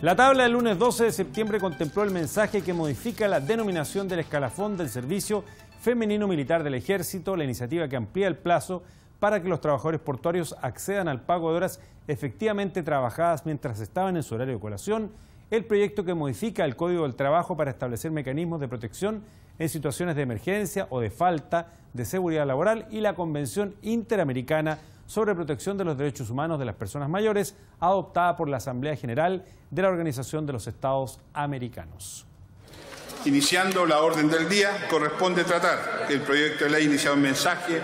La tabla del lunes 12 de septiembre contempló el mensaje que modifica la denominación del escalafón del Servicio Femenino Militar del Ejército, la iniciativa que amplía el plazo para que los trabajadores portuarios accedan al pago de horas efectivamente trabajadas mientras estaban en su horario de colación, el proyecto que modifica el Código del Trabajo para establecer mecanismos de protección en situaciones de emergencia o de falta de seguridad laboral y la Convención Interamericana sobre Protección de los Derechos Humanos de las Personas Mayores, adoptada por la Asamblea General de la Organización de los Estados Americanos. Iniciando la orden del día, corresponde tratar el proyecto de ley iniciado en mensaje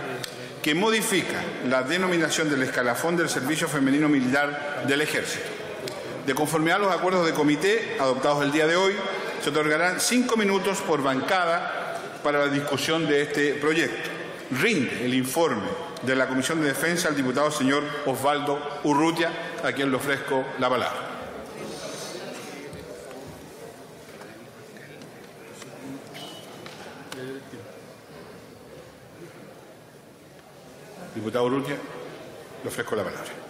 que modifica la denominación del escalafón del Servicio Femenino Militar del Ejército. De conformidad a los acuerdos de comité adoptados el día de hoy, se otorgarán 5 minutos por bancada para la discusión de este proyecto. Rinde el informe de la Comisión de Defensa al diputado señor Osvaldo Urrutia, a quien le ofrezco la palabra. Diputado Urrutia, le ofrezco la palabra.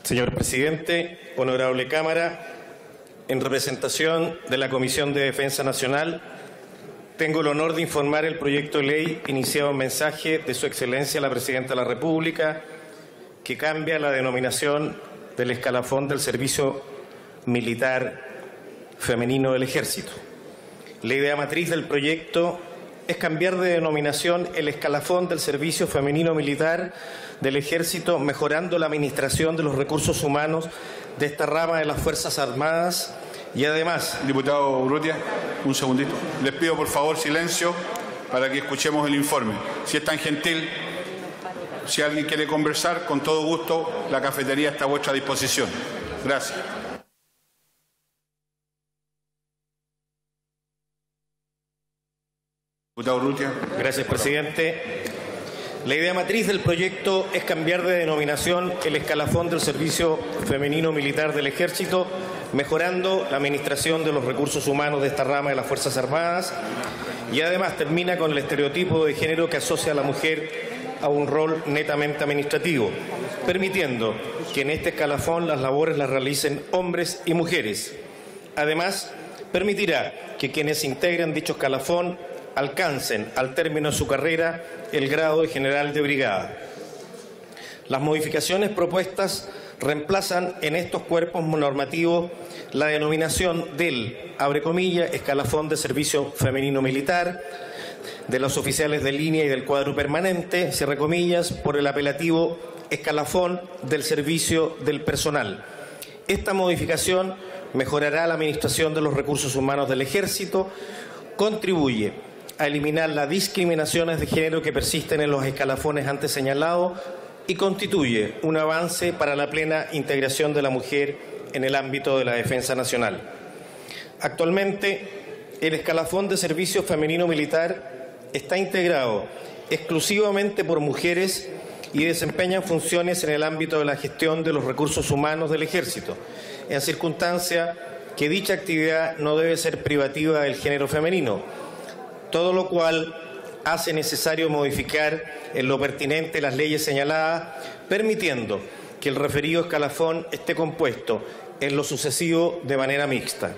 Señor presidente, honorable Cámara, en representación de la Comisión de Defensa Nacional, tengo el honor de informar el proyecto de ley iniciado en mensaje de Su Excelencia la Presidenta de la República, que cambia la denominación del escalafón del Servicio Militar Femenino del Ejército. La idea matriz del proyecto es cambiar de denominación el escalafón del Servicio Femenino Militar del Ejército, mejorando la administración de los recursos humanos de esta rama de las Fuerzas Armadas y además... Diputado Urrutia, un segundito. Les pido por favor silencio para que escuchemos el informe. Si es tan gentil, si alguien quiere conversar, con todo gusto, la cafetería está a vuestra disposición. Gracias. Diputado Urrutia. Gracias, presidente. La idea matriz del proyecto es cambiar de denominación el escalafón del Servicio Femenino Militar del Ejército, mejorando la administración de los recursos humanos de esta rama de las Fuerzas Armadas y además termina con el estereotipo de género que asocia a la mujer a un rol netamente administrativo, permitiendo que en este escalafón las labores las realicen hombres y mujeres. Además, permitirá que quienes integran dicho escalafón alcancen al término de su carrera el grado de general de brigada. Las modificaciones propuestas reemplazan en estos cuerpos normativos la denominación del, abre comillas, escalafón de servicio femenino militar, de los oficiales de línea y del cuadro permanente, cierre comillas, por el apelativo escalafón del servicio del personal. Esta modificación mejorará la administración de los recursos humanos del Ejército, contribuye a eliminar las discriminaciones de género que persisten en los escalafones antes señalados y constituye un avance para la plena integración de la mujer en el ámbito de la defensa nacional. Actualmente, el escalafón de servicio femenino militar está integrado exclusivamente por mujeres y desempeñan funciones en el ámbito de la gestión de los recursos humanos del Ejército, en circunstancia que dicha actividad no debe ser privativa del género femenino, todo lo cual hace necesario modificar en lo pertinente las leyes señaladas, permitiendo que el referido escalafón esté compuesto en lo sucesivo de manera mixta.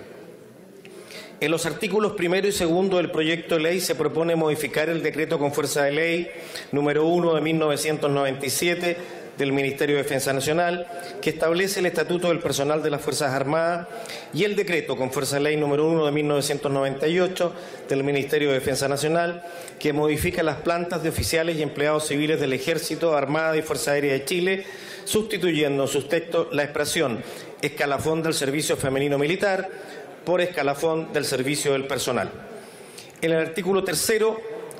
En los artículos 1 y 2 del proyecto de ley se propone modificar el decreto con fuerza de ley número 1 de 1997 del Ministerio de Defensa Nacional, que establece el Estatuto del Personal de las Fuerzas Armadas, y el decreto con fuerza de ley número 1 de 1998 del Ministerio de Defensa Nacional, que modifica las plantas de oficiales y empleados civiles del Ejército, Armada y Fuerza Aérea de Chile, sustituyendo en sus textos la expresión escalafón del servicio femenino militar por escalafón del servicio del personal. En el artículo 3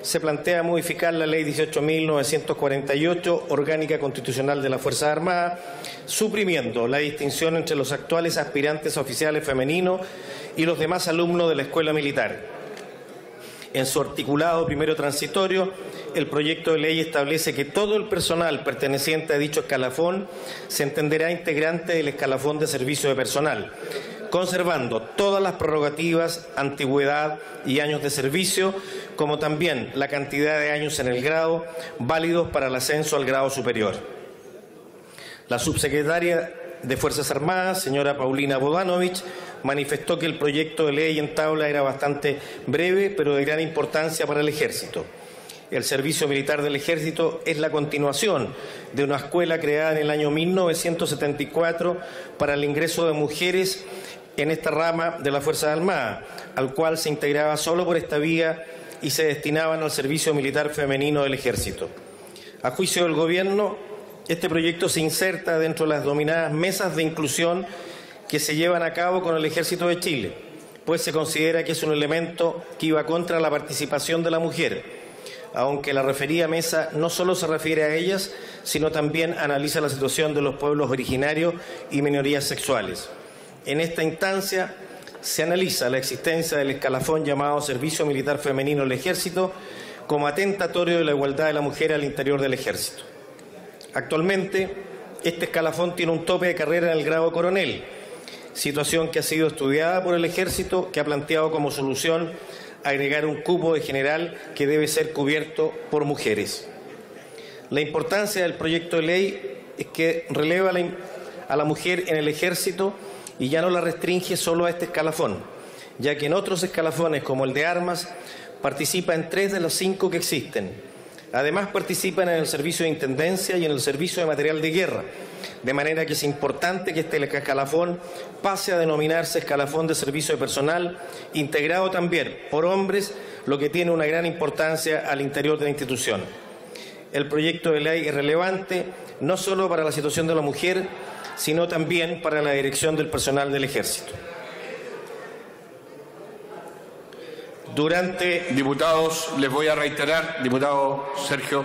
se plantea modificar la Ley 18.948, Orgánica Constitucional de las Fuerzas Armadas, suprimiendo la distinción entre los actuales aspirantes a oficiales femeninos y los demás alumnos de la Escuela Militar. En su articulado primero transitorio, el proyecto de ley establece que todo el personal perteneciente a dicho escalafón se entenderá integrante del escalafón de servicio de personal, conservando todas las prerrogativas, antigüedad y años de servicio, como también la cantidad de años en el grado válidos para el ascenso al grado superior. La subsecretaria de Fuerzas Armadas, señora Paulina Bodanovich, manifestó que el proyecto de ley en tabla era bastante breve, pero de gran importancia para el Ejército. El servicio militar del Ejército es la continuación de una escuela creada en el año 1974 para el ingreso de mujeres en esta rama de las Fuerzas Armadas, al cual se integraba solo por esta vía y se destinaban al servicio militar femenino del Ejército. A juicio del Gobierno, este proyecto se inserta dentro de las denominadas mesas de inclusión que se llevan a cabo con el Ejército de Chile, pues se considera que es un elemento que iba contra la participación de la mujer, aunque la referida mesa no solo se refiere a ellas, sino también analiza la situación de los pueblos originarios y minorías sexuales. En esta instancia se analiza la existencia del escalafón llamado Servicio Militar Femenino del Ejército como atentatorio de la igualdad de la mujer al interior del Ejército. Actualmente, este escalafón tiene un tope de carrera en el grado coronel, situación que ha sido estudiada por el Ejército, que ha planteado como solución agregar un cupo de general que debe ser cubierto por mujeres. La importancia del proyecto de ley es que releva a la mujer en el Ejército y ya no la restringe solo a este escalafón, ya que en otros escalafones, como el de armas, participa en 3 de los 5 que existen. Además, participan en el servicio de intendencia y en el servicio de material de guerra, de manera que es importante que este escalafón pase a denominarse escalafón de servicio de personal, integrado también por hombres, lo que tiene una gran importancia al interior de la institución. El proyecto de ley es relevante no solo para la situación de la mujer, sino también para la dirección del personal del Ejército. Diputados, les voy a reiterar, diputado Sergio,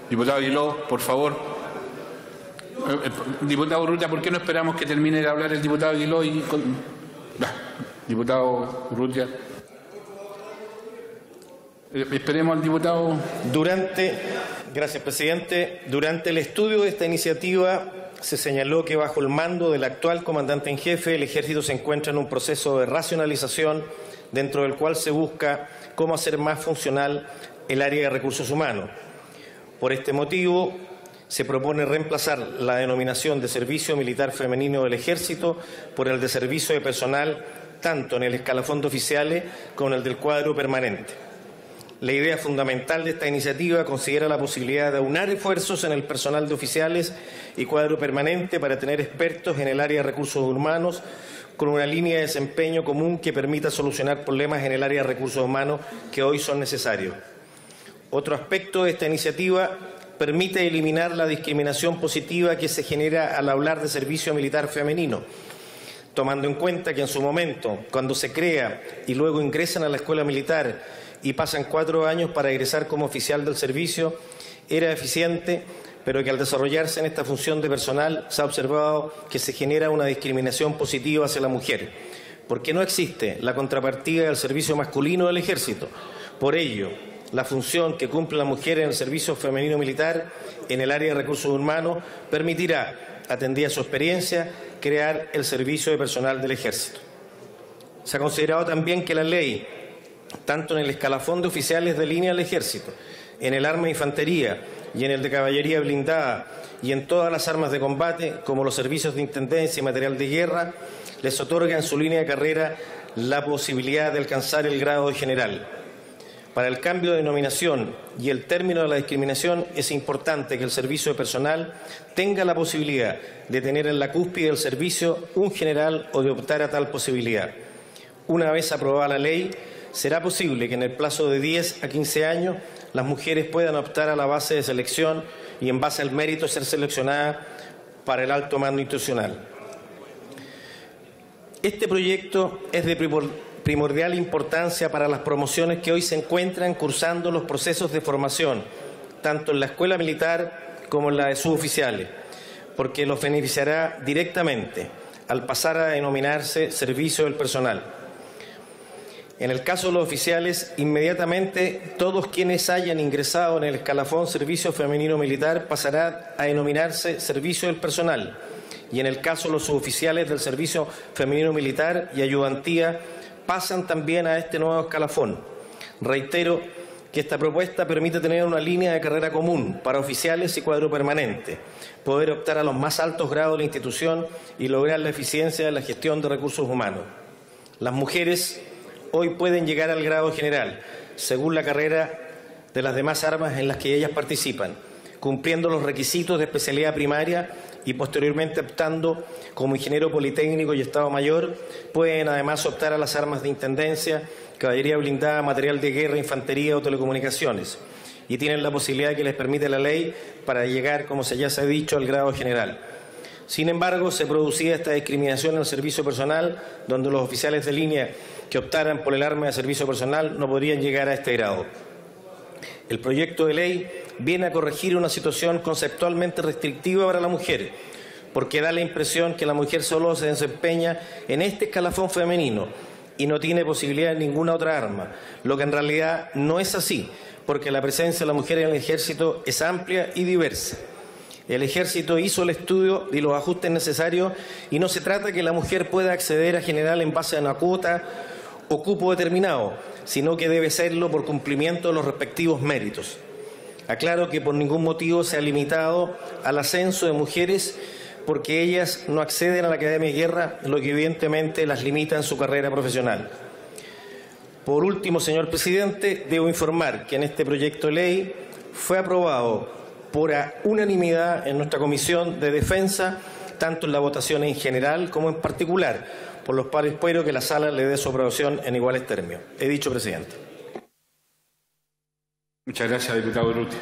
diputado Aguiló, por favor. Diputado Urrutia, ¿por qué no esperamos que termine de hablar el diputado Aguiló? Diputado Urrutia. Esperemos al diputado. Gracias, presidente. Durante el estudio de esta iniciativa se señaló que bajo el mando del actual comandante en jefe, el Ejército se encuentra en un proceso de racionalización dentro del cual se busca cómo hacer más funcional el área de recursos humanos. Por este motivo, se propone reemplazar la denominación de Servicio Militar Femenino del Ejército por el de Servicio de Personal, tanto en el escalafón de oficiales como en el del cuadro permanente. La idea fundamental de esta iniciativa considera la posibilidad de aunar esfuerzos en el personal de oficiales y cuadro permanente para tener expertos en el área de recursos humanos con una línea de desempeño común que permita solucionar problemas en el área de recursos humanos que hoy son necesarios. Otro aspecto de esta iniciativa permite eliminar la discriminación positiva que se genera al hablar de servicio militar femenino, tomando en cuenta que en su momento, cuando se crea y luego ingresan a la escuela militar y pasan 4 años para egresar como oficial del servicio, era eficiente, pero que al desarrollarse en esta función de personal se ha observado que se genera una discriminación positiva hacia la mujer, porque no existe la contrapartida del servicio masculino del Ejército. Por ello, la función que cumple la mujer en el servicio femenino militar en el área de recursos humanos permitirá, atendida su experiencia, crear el servicio de personal del Ejército. Se ha considerado también que la ley, tanto en el escalafón de oficiales de línea del Ejército, en el arma de infantería y en el de caballería blindada y en todas las armas de combate, como los servicios de intendencia y material de guerra, les otorga en su línea de carrera la posibilidad de alcanzar el grado de general. Para el cambio de denominación y el término de la discriminación es importante que el servicio de personal tenga la posibilidad de tener en la cúspide del servicio un general o de optar a tal posibilidad. Una vez aprobada la ley, será posible que en el plazo de 10 a 15 años las mujeres puedan optar a la base de selección y en base al mérito ser seleccionadas para el alto mando institucional. Este proyecto es de primordial importancia para las promociones que hoy se encuentran cursando los procesos de formación, tanto en la escuela militar como en la de suboficiales, porque los beneficiará directamente al pasar a denominarse servicio del personal. En el caso de los oficiales, inmediatamente todos quienes hayan ingresado en el escalafón Servicio Femenino Militar pasarán a denominarse Servicio del Personal y en el caso de los suboficiales del Servicio Femenino Militar y Ayudantía pasan también a este nuevo escalafón. Reitero que esta propuesta permite tener una línea de carrera común para oficiales y cuadro permanente, poder optar a los más altos grados de la institución y lograr la eficiencia de la gestión de recursos humanos. Las mujeres hoy pueden llegar al grado general, según la carrera de las demás armas en las que ellas participan, cumpliendo los requisitos de especialidad primaria y posteriormente optando como ingeniero politécnico y Estado Mayor. Pueden además optar a las armas de intendencia, caballería blindada, material de guerra, infantería o telecomunicaciones, y tienen la posibilidad que les permite la ley para llegar, como ya se ha dicho, al grado general. Sin embargo, se producía esta discriminación en el servicio personal, donde los oficiales de línea que optaran por el arma de servicio personal no podrían llegar a este grado. El proyecto de ley viene a corregir una situación conceptualmente restrictiva para la mujer, porque da la impresión que la mujer solo se desempeña en este escalafón femenino y no tiene posibilidad de ninguna otra arma, lo que en realidad no es así, porque la presencia de la mujer en el Ejército es amplia y diversa. El Ejército hizo el estudio y los ajustes necesarios y no se trata de que la mujer pueda acceder a general en base a una cuota o cupo determinado, sino que debe serlo por cumplimiento de los respectivos méritos. Aclaro que por ningún motivo se ha limitado al ascenso de mujeres porque ellas no acceden a la Academia de Guerra, lo que evidentemente las limita en su carrera profesional. Por último, señor presidente, debo informar que en este proyecto de ley fue aprobado por unanimidad en nuestra Comisión de Defensa, tanto en la votación en general como en particular, por lo cual espero que la Sala le dé su aprobación en iguales términos. He dicho, presidente. Muchas gracias, diputado Urrutia.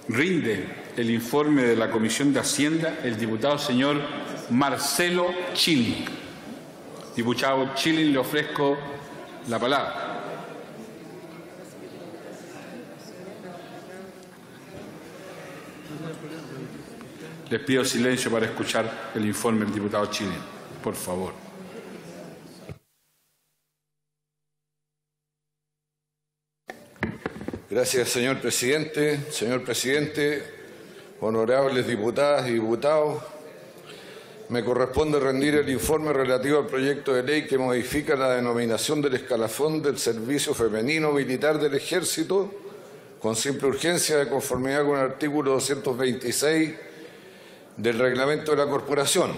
Rinde el informe de la Comisión de Hacienda el diputado señor Marcelo Chilin. Diputado Chilin, le ofrezco la palabra. Les pido silencio para escuchar el informe del diputado Chilin, por favor. Gracias, señor presidente. Señor presidente, honorables diputadas y diputados, me corresponde rendir el informe relativo al proyecto de ley que modifica la denominación del escalafón del Servicio Femenino Militar del Ejército con simple urgencia de conformidad con el artículo 226 del reglamento de la Corporación.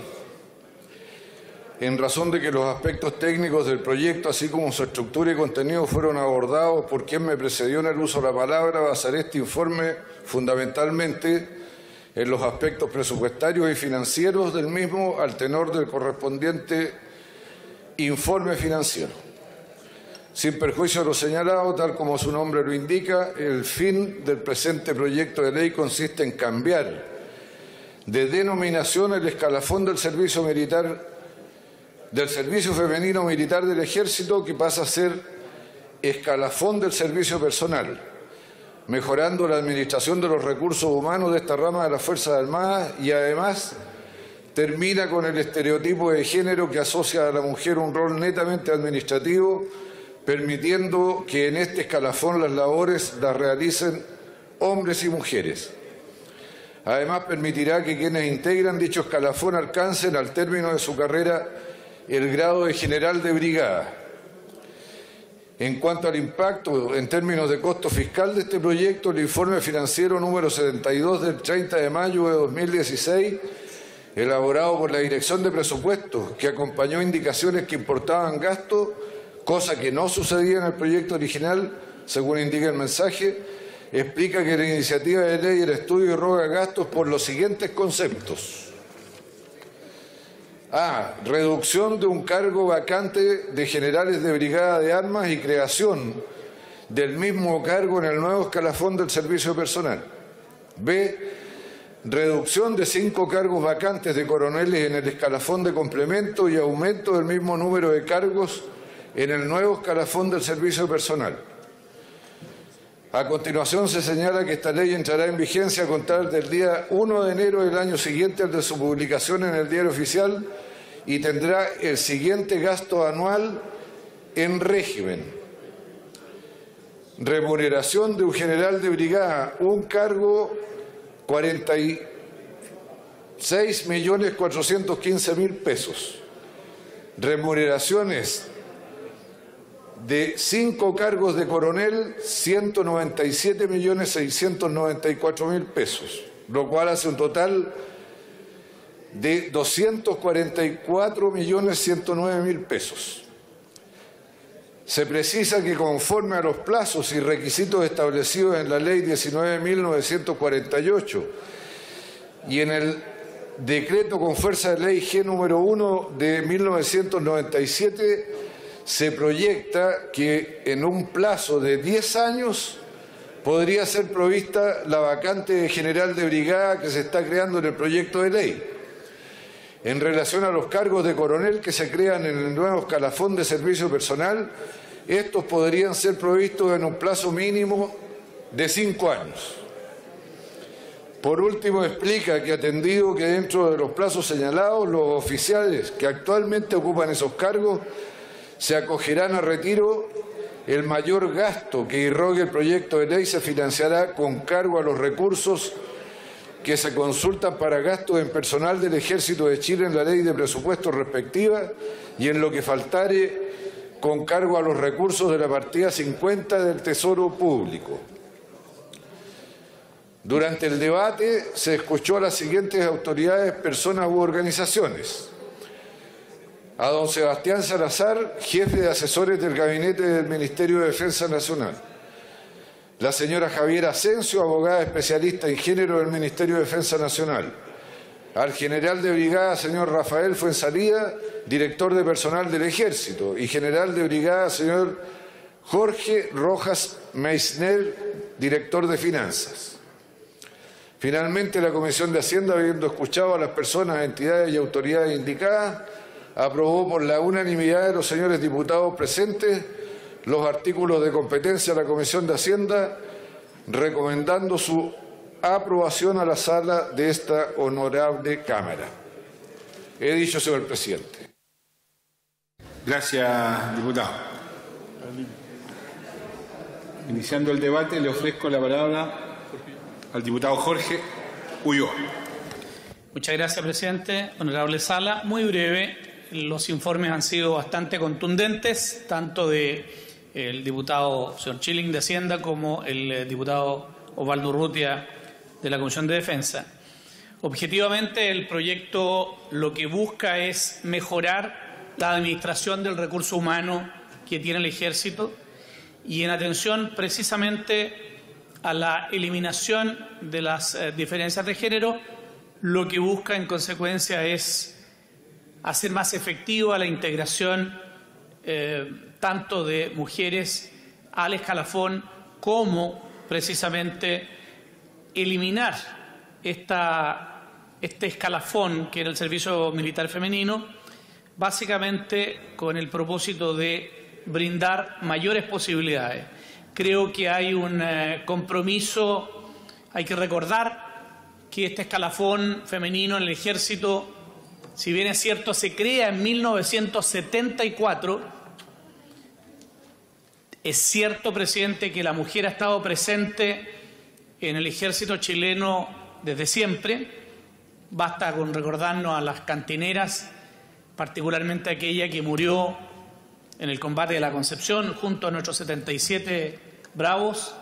En razón de que los aspectos técnicos del proyecto, así como su estructura y contenido, fueron abordados por quien me precedió en el uso de la palabra, basaré este informe fundamentalmente en los aspectos presupuestarios y financieros del mismo al tenor del correspondiente informe financiero. Sin perjuicio de lo señalado, tal como su nombre lo indica, el fin del presente proyecto de ley consiste en cambiar de denominación el escalafón del servicio femenino militar del Ejército, que pasa a ser escalafón del servicio personal, mejorando la administración de los recursos humanos de esta rama de las Fuerzas Armadas, y además termina con el estereotipo de género que asocia a la mujer un rol netamente administrativo, permitiendo que en este escalafón las labores las realicen hombres y mujeres. Además, permitirá que quienes integran dicho escalafón alcancen al término de su carrera el grado de general de brigada. En cuanto al impacto en términos de costo fiscal de este proyecto, el informe financiero número 72 del 30 de mayo de 2016, elaborado por la Dirección de Presupuestos, que acompañó indicaciones que importaban gastos, cosa que no sucedía en el proyecto original, según indica el mensaje, explica que la iniciativa de ley el estudio irroga gastos por los siguientes conceptos. A. Reducción de un cargo vacante de generales de brigada de armas y creación del mismo cargo en el nuevo escalafón del servicio personal. B. Reducción de 5 cargos vacantes de coroneles en el escalafón de complemento y aumento del mismo número de cargos en el nuevo escalafón del servicio personal. A continuación se señala que esta ley entrará en vigencia a contar del día 1 de enero del año siguiente al de su publicación en el Diario Oficial y tendrá el siguiente gasto anual en régimen: remuneración de un general de brigada, un cargo 6.415.000 pesos. Remuneraciones de 5 cargos de coronel, 197.694.000 pesos, lo cual hace un total de 244.109.000 pesos. Se precisa que conforme a los plazos y requisitos establecidos en la Ley 19.948 y en el decreto con fuerza de ley G número 1 de 1997, se proyecta que en un plazo de 10 años podría ser provista la vacante de general de brigada que se está creando en el proyecto de ley. En relación a los cargos de coronel que se crean en el nuevo escalafón de servicio personal, estos podrían ser provistos en un plazo mínimo de 5 años. Por último, explica que atendido que dentro de los plazos señalados, los oficiales que actualmente ocupan esos cargos se acogerán a retiro, el mayor gasto que irrogue el proyecto de ley se financiará con cargo a los recursos que se consultan para gastos en personal del Ejército de Chile en la ley de presupuesto respectiva y en lo que faltare con cargo a los recursos de la partida 50 del Tesoro Público. Durante el debate se escuchó a las siguientes autoridades, personas u organizaciones: a don Sebastián Salazar, jefe de asesores del Gabinete del Ministerio de Defensa Nacional; la señora Javiera Asensio, abogada especialista en género del Ministerio de Defensa Nacional; al general de brigada, señor Rafael Fuenzalía, director de personal del Ejército; y general de brigada, señor Jorge Rojas Meissner, director de Finanzas. Finalmente, la Comisión de Hacienda, habiendo escuchado a las personas, entidades y autoridades indicadas, aprobó por la unanimidad de los señores diputados presentes los artículos de competencia de la Comisión de Hacienda, recomendando su aprobación a la sala de esta honorable Cámara. He dicho, señor presidente. Gracias, diputado. Iniciando el debate, le ofrezco la palabra al diputado Jorge Ulloa. Muchas gracias, presidente. Honorable Sala, muy breve. Los informes han sido bastante contundentes, tanto del diputado señor Chilling de Hacienda como el diputado Osvaldo Urrutia de la Comisión de Defensa. Objetivamente, el proyecto lo que busca es mejorar la administración del recurso humano que tiene el Ejército y en atención precisamente a la eliminación de las diferencias de género, lo que busca en consecuencia es hacer más efectiva la integración tanto de mujeres al escalafón como precisamente eliminar este escalafón que era el servicio militar femenino, básicamente con el propósito de brindar mayores posibilidades. Creo que hay un compromiso, hay que recordar que este escalafón femenino en el Ejército, si bien es cierto, se crea en 1974, es cierto, presidente, que la mujer ha estado presente en el Ejército chileno desde siempre. Basta con recordarnos a las cantineras, particularmente aquella que murió en el combate de la Concepción junto a nuestros 77 bravos.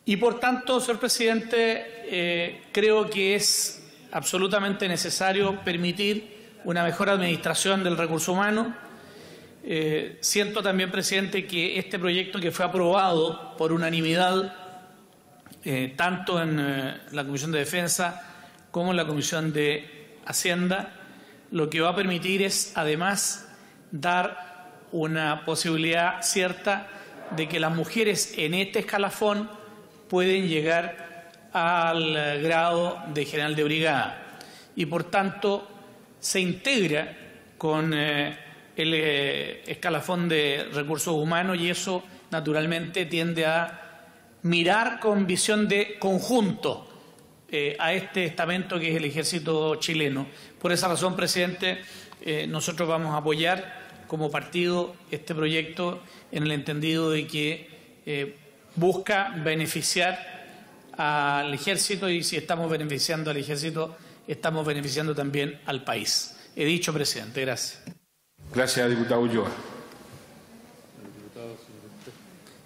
Y por tanto, señor presidente, creo que es absolutamente necesario permitir una mejor administración del recurso humano. Siento también, presidente, que este proyecto que fue aprobado por unanimidad tanto en la Comisión de Defensa como en la Comisión de Hacienda, lo que va a permitir es además dar una posibilidad cierta de que las mujeres en este escalafón pueden llegar al grado de general de brigada y por tanto se integra con el escalafón de recursos humanos y eso naturalmente tiende a mirar con visión de conjunto a este estamento que es el Ejército chileno. Por esa razón, presidente, nosotros vamos a apoyar como partido este proyecto en el entendido de que busca beneficiar al ejército, y si estamos beneficiando al ejército, estamos beneficiando también al país. He dicho, presidente. Gracias. Gracias, diputado Ulloa.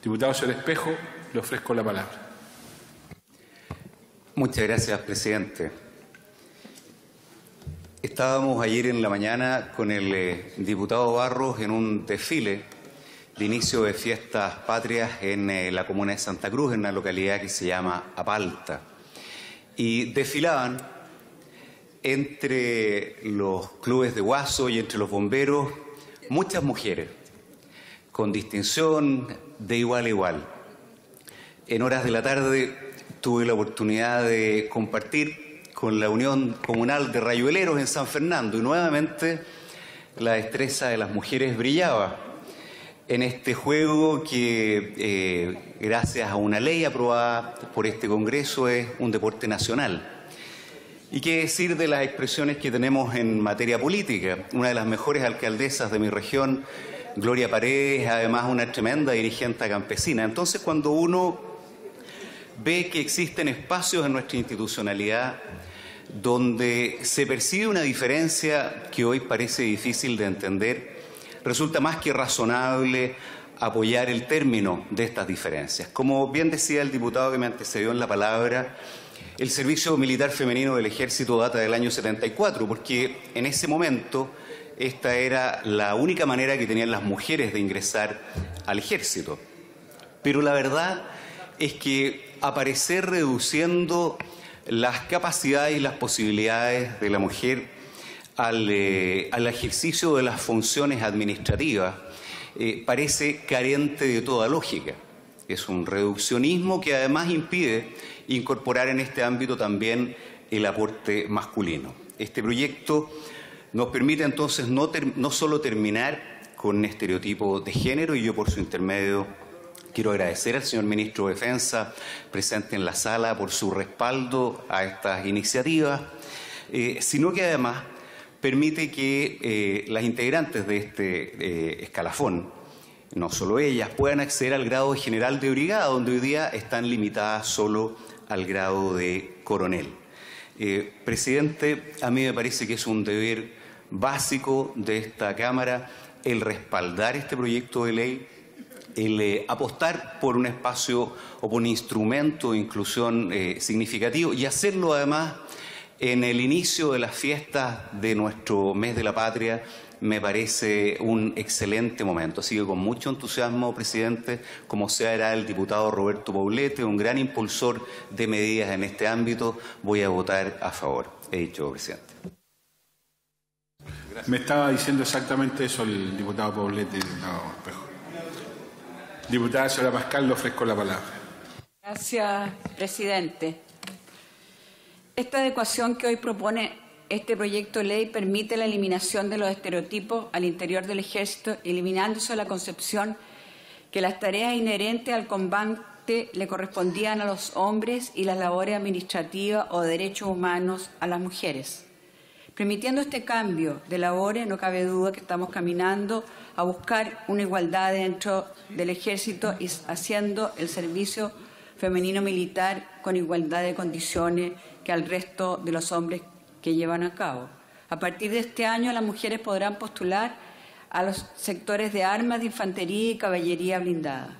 Diputado señor Espejo, le ofrezco la palabra. Muchas gracias, presidente. Estábamos ayer en la mañana con el diputado Barros en un desfile de inicio de fiestas patrias en la comuna de Santa Cruz, en una localidad que se llama Apalta. Y desfilaban entre los clubes de Guaso y entre los bomberos muchas mujeres, con distinción de igual a igual. En horas de la tarde tuve la oportunidad de compartir con la Unión Comunal de Rayueleros en San Fernando y nuevamente la destreza de las mujeres brillaba en este juego que, gracias a una ley aprobada por este Congreso, es un deporte nacional. ¿Y qué decir de las expresiones que tenemos en materia política? Una de las mejores alcaldesas de mi región, Gloria Paredes, además una tremenda dirigente campesina. Entonces, cuando uno ve que existen espacios en nuestra institucionalidad donde se percibe una diferencia que hoy parece difícil de entender, resulta más que razonable apoyar el término de estas diferencias. Como bien decía el diputado que me antecedió en la palabra, el servicio militar femenino del Ejército data del año 74, porque en ese momento esta era la única manera que tenían las mujeres de ingresar al Ejército. Pero la verdad es que aparecer reduciendo las capacidades y las posibilidades de la mujer al ejercicio de las funciones administrativas parece carente de toda lógica. Es un reduccionismo que además impide incorporar en este ámbito también el aporte masculino. Este proyecto nos permite entonces no solo terminar con un estereotipo de género, y yo por su intermedio quiero agradecer al señor ministro de Defensa presente en la sala por su respaldo a estas iniciativas, sino que además permite que las integrantes de este escalafón, no solo ellas, puedan acceder al grado de general de brigada, donde hoy día están limitadas solo al grado de coronel. Presidente, a mí me parece que es un deber básico de esta Cámara el respaldar este proyecto de ley, el apostar por un espacio o por un instrumento de inclusión significativo y hacerlo además en el inicio de las fiestas de nuestro mes de la patria. Me parece un excelente momento. Así que con mucho entusiasmo, presidente, como sea era el diputado Roberto Poblete, un gran impulsor de medidas en este ámbito, voy a votar a favor. He dicho, presidente. Me estaba diciendo exactamente eso el diputado Poblete, diputado Espejo. Diputada señora Pascal, le ofrezco la palabra. Gracias, presidente. Esta adecuación que hoy propone este proyecto de ley permite la eliminación de los estereotipos al interior del Ejército, eliminándose la concepción que las tareas inherentes al combate le correspondían a los hombres y las labores administrativas o de derechos humanos a las mujeres. Permitiendo este cambio de labores, no cabe duda que estamos caminando a buscar una igualdad dentro del Ejército y haciendo el servicio femenino militar con igualdad de condiciones que al resto de los hombres que llevan a cabo. A partir de este año, las mujeres podrán postular a los sectores de armas, de infantería y caballería blindada.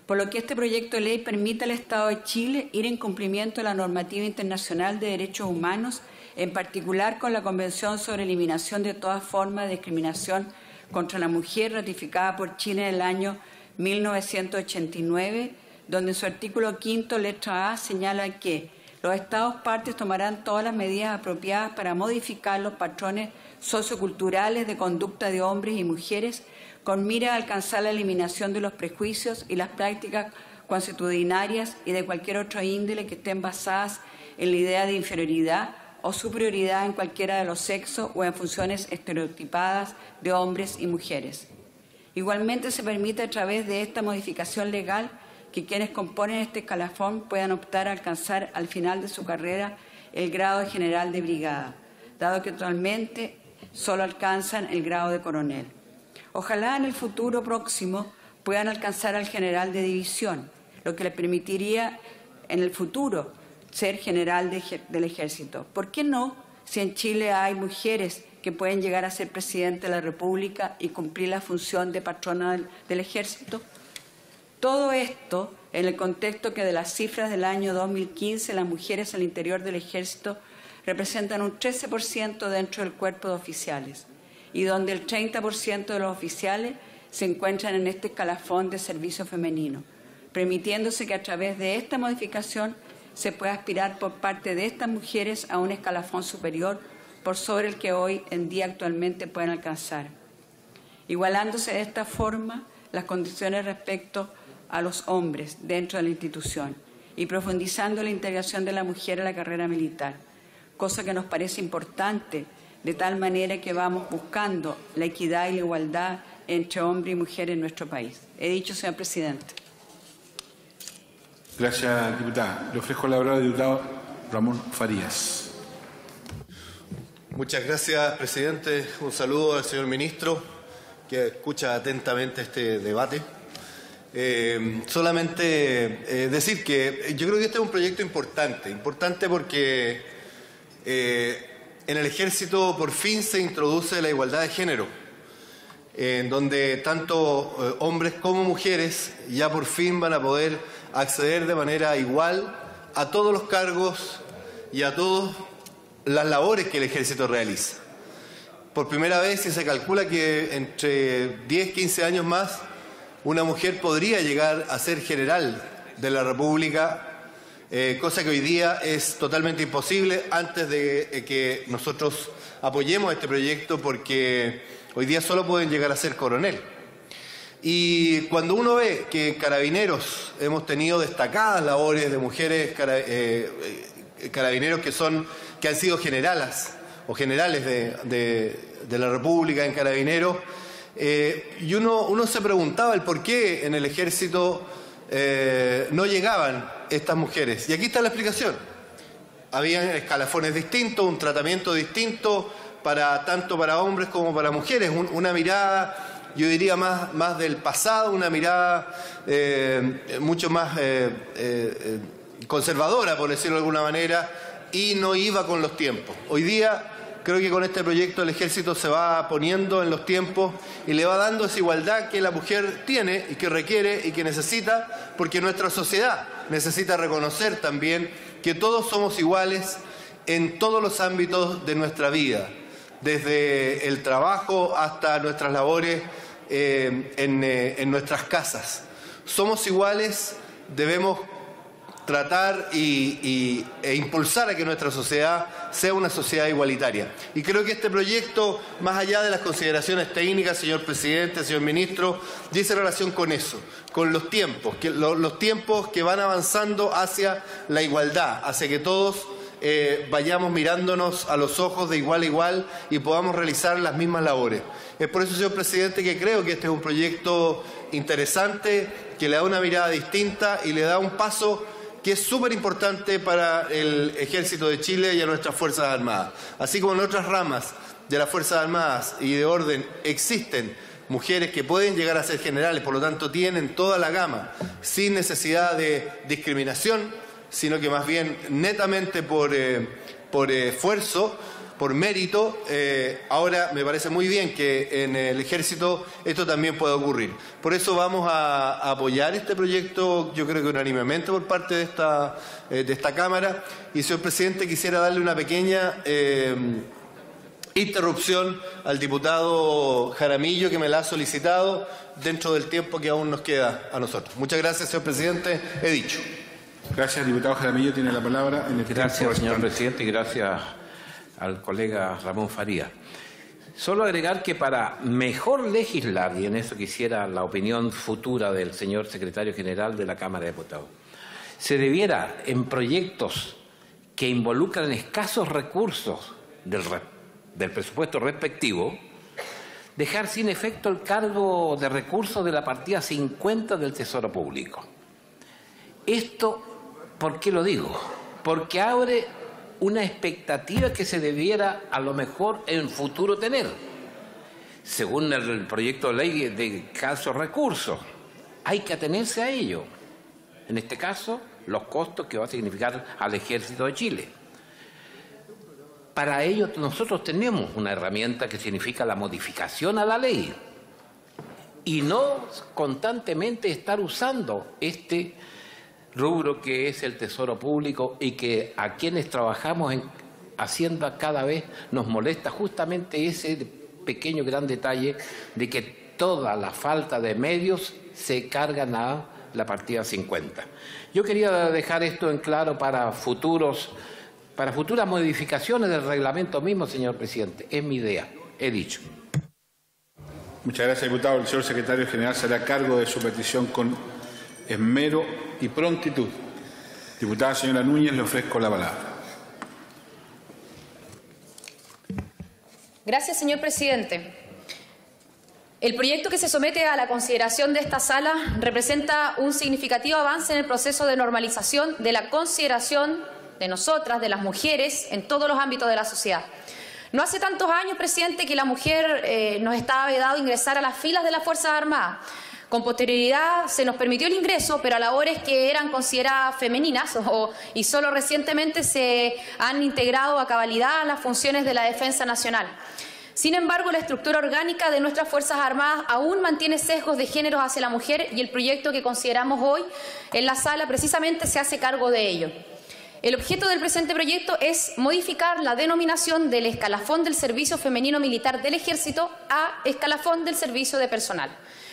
Por lo que este proyecto de ley permite al Estado de Chile ir en cumplimiento de la normativa internacional de derechos humanos, en particular con la Convención sobre Eliminación de todas formas de discriminación contra la mujer, ratificada por Chile en el año 1989, donde en su artículo 5, letra A, señala que los Estados partes tomarán todas las medidas apropiadas para modificar los patrones socioculturales de conducta de hombres y mujeres con mira a alcanzar la eliminación de los prejuicios y las prácticas consuetudinarias y de cualquier otro índole que estén basadas en la idea de inferioridad o superioridad en cualquiera de los sexos o en funciones estereotipadas de hombres y mujeres. Igualmente se permite a través de esta modificación legal que quienes componen este escalafón puedan optar a alcanzar al final de su carrera el grado de general de brigada, dado que actualmente solo alcanzan el grado de coronel. Ojalá en el futuro próximo puedan alcanzar al general de división, lo que les permitiría en el futuro ser general del Ejército. ¿Por qué no, si en Chile hay mujeres que pueden llegar a ser presidente de la República y cumplir la función de patrona del Ejército? Todo esto en el contexto que de las cifras del año 2015 las mujeres al interior del Ejército representan un 13% dentro del cuerpo de oficiales y donde el 30% de los oficiales se encuentran en este escalafón de servicio femenino, permitiéndose que a través de esta modificación se pueda aspirar por parte de estas mujeres a un escalafón superior por sobre el que hoy en día actualmente pueden alcanzar, igualándose de esta forma las condiciones respecto a los hombres dentro de la institución y profundizando la integración de la mujer a la carrera militar, cosa que nos parece importante, de tal manera que vamos buscando la equidad y la igualdad entre hombre y mujer en nuestro país. He dicho, señor presidente. Gracias, diputada. Le ofrezco la palabra al diputado Ramón Farías. Muchas gracias, presidente. Un saludo al señor ministro, que escucha atentamente este debate. Solamente decir que yo creo que este es un proyecto importante porque en el Ejército por fin se introduce la igualdad de género, en donde tanto hombres como mujeres ya por fin van a poder acceder de manera igual a todos los cargos y a todas las labores que el Ejército realiza. Por primera vez se calcula que entre 10 y 15 años más una mujer podría llegar a ser general de la República, cosa que hoy día es totalmente imposible antes de que nosotros apoyemos este proyecto, porque hoy día solo pueden llegar a ser coronel. Y cuando uno ve que en Carabineros hemos tenido destacadas labores de mujeres carabineros que han sido generalas o generales de la República en Carabineros, y uno se preguntaba el por qué en el Ejército no llegaban estas mujeres. Y aquí está la explicación. Había escalafones distintos, un tratamiento distinto tanto para hombres como para mujeres, una mirada, yo diría, más del pasado, una mirada mucho más conservadora, por decirlo de alguna manera, y no iba con los tiempos. Hoy día creo que con este proyecto el Ejército se va poniendo en los tiempos y le va dando esa igualdad que la mujer tiene y que requiere y que necesita, porque nuestra sociedad necesita reconocer también que todos somos iguales en todos los ámbitos de nuestra vida, desde el trabajo hasta nuestras labores en nuestras casas. Somos iguales, debemos tratar e impulsar a que nuestra sociedad sea una sociedad igualitaria. Y creo que este proyecto, más allá de las consideraciones técnicas, señor presidente, señor ministro, dice relación con eso, con los tiempos, los tiempos que van avanzando hacia la igualdad, hacia que todos vayamos mirándonos a los ojos de igual a igual y podamos realizar las mismas labores. Es por eso, señor presidente, que creo que este es un proyecto interesante, que le da una mirada distinta y le da un paso que es súper importante para el Ejército de Chile y a nuestras Fuerzas Armadas. Así como en otras ramas de las Fuerzas Armadas y de orden existen mujeres que pueden llegar a ser generales, por lo tanto tienen toda la gama, sin necesidad de discriminación, sino que más bien netamente por esfuerzo, por mérito. Ahora me parece muy bien que en el Ejército esto también pueda ocurrir. Por eso vamos a apoyar este proyecto, yo creo que unánimemente por parte de esta Cámara. Y, señor presidente, quisiera darle una pequeña interrupción al diputado Jaramillo, que me la ha solicitado dentro del tiempo que aún nos queda a nosotros. Muchas gracias, señor presidente. He dicho. Gracias, diputado Jaramillo. Tiene la palabra. Gracias, señor presidente, y gracias al colega Ramón Farías. Solo agregar que para mejor legislar, y en eso quisiera la opinión futura del señor secretario general de la Cámara de Diputados, se debiera, en proyectos que involucran escasos recursos del presupuesto respectivo, dejar sin efecto el cargo de recursos de la partida 50 del Tesoro Público. Esto, ¿por qué lo digo? Porque abre una expectativa que se debiera a lo mejor en futuro tener. Según el proyecto de ley de escasos recursos, hay que atenerse a ello. En este caso, los costos que va a significar al Ejército de Chile. Para ello nosotros tenemos una herramienta que significa la modificación a la ley y no constantemente estar usando este rubro que es el Tesoro Público y que a quienes trabajamos en Hacienda cada vez nos molesta justamente ese pequeño gran detalle de que toda la falta de medios se cargan a la partida 50. Yo quería dejar esto en claro para futuras modificaciones del reglamento mismo, señor presidente. Es mi idea, he dicho. Muchas gracias, diputado. El señor secretario general se hará cargo de su petición con esmero y prontitud. Diputada señora Núñez, le ofrezco la palabra. Gracias, señor presidente. El proyecto que se somete a la consideración de esta sala representa un significativo avance en el proceso de normalización de la consideración de nosotras, de las mujeres, en todos los ámbitos de la sociedad. No hace tantos años, presidente, que la mujer nos estaba vedado ingresar a las filas de las Fuerzas Armadas. Con posterioridad se nos permitió el ingreso, pero a labores que eran consideradas femeninas y solo recientemente se han integrado a cabalidad a las funciones de la defensa nacional. Sin embargo, la estructura orgánica de nuestras Fuerzas Armadas aún mantiene sesgos de género hacia la mujer y el proyecto que consideramos hoy en la sala precisamente se hace cargo de ello. El objeto del presente proyecto es modificar la denominación del escalafón del servicio femenino militar del Ejército a escalafón del servicio de personal,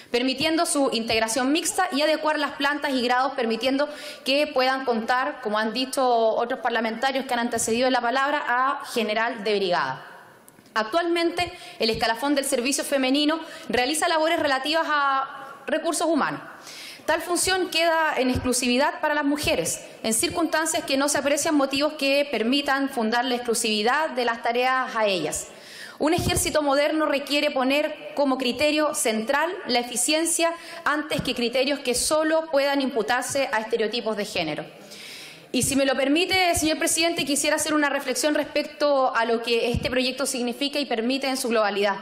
permitiendo su integración mixta y adecuar las plantas y grados, permitiendo que puedan contar, como han dicho otros parlamentarios que han antecedido en la palabra, a general de brigada. Actualmente, el escalafón del servicio femenino realiza labores relativas a recursos humanos. Tal función queda en exclusividad para las mujeres, en circunstancias que no se aprecian motivos que permitan fundar la exclusividad de las tareas a ellas. Un ejército moderno requiere poner como criterio central la eficiencia antes que criterios que solo puedan imputarse a estereotipos de género. Y si me lo permite, señor presidente, quisiera hacer una reflexión respecto a lo que este proyecto significa y permite en su globalidad.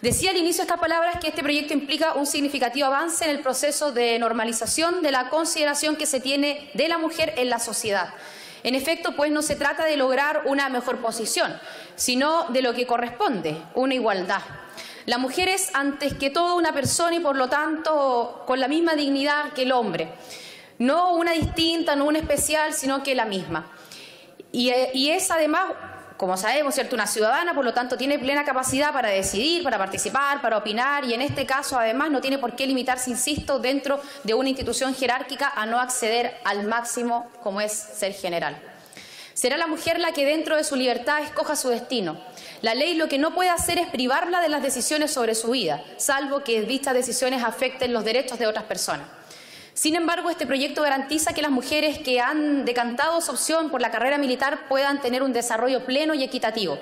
Decía al inicio de estas palabras que este proyecto implica un significativo avance en el proceso de normalización de la consideración que se tiene de la mujer en la sociedad. En efecto, pues no se trata de lograr una mejor posición, sino de lo que corresponde, una igualdad. La mujer es antes que todo una persona y por lo tanto con la misma dignidad que el hombre. No una distinta, no una especial, sino que la misma. Y es además, como sabemos, ¿cierto?, una ciudadana, por lo tanto tiene plena capacidad para decidir, para participar, para opinar y en este caso además no tiene por qué limitarse, insisto, dentro de una institución jerárquica a no acceder al máximo como es ser general. Será la mujer la que dentro de su libertad escoja su destino. La ley lo que no puede hacer es privarla de las decisiones sobre su vida, salvo que dichas decisiones afecten los derechos de otras personas. Sin embargo, este proyecto garantiza que las mujeres que han decantado su opción por la carrera militar puedan tener un desarrollo pleno y equitativo.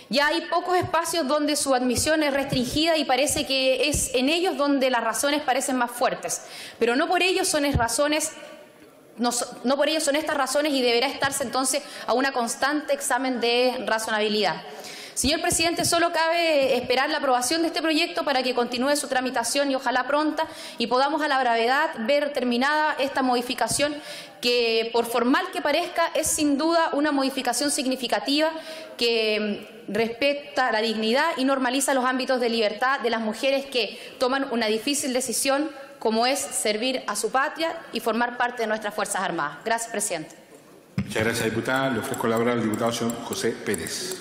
Ya hay pocos espacios donde su admisión es restringida y parece que es en ellos donde las razones parecen más fuertes, pero no por ello son estas razones y deberá estarse entonces a un constante examen de razonabilidad. Señor presidente, solo cabe esperar la aprobación de este proyecto para que continúe su tramitación y ojalá pronta y podamos a la brevedad ver terminada esta modificación que, por formal que parezca, es sin duda una modificación significativa que respeta la dignidad y normaliza los ámbitos de libertad de las mujeres que toman una difícil decisión como es servir a su patria y formar parte de nuestras Fuerzas Armadas. Gracias, presidente. Muchas gracias, diputada. Le ofrezco la palabra al diputado señor José Pérez.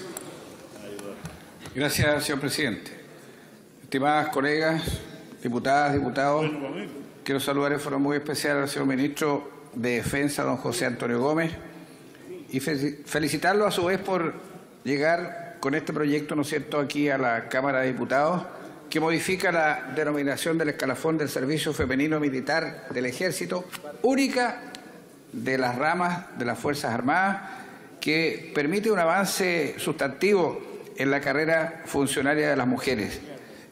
Gracias, señor presidente. Estimadas colegas, diputadas, diputados, quiero saludar en forma muy especial al señor ministro de Defensa, don José Antonio Gómez, y felicitarlo a su vez por llegar con este proyecto, ¿no es cierto?, aquí a la Cámara de Diputados, que modifica la denominación del escalafón del servicio femenino militar del Ejército, única de las ramas de las Fuerzas Armadas, que permite un avance sustantivo en la carrera funcionaria de las mujeres.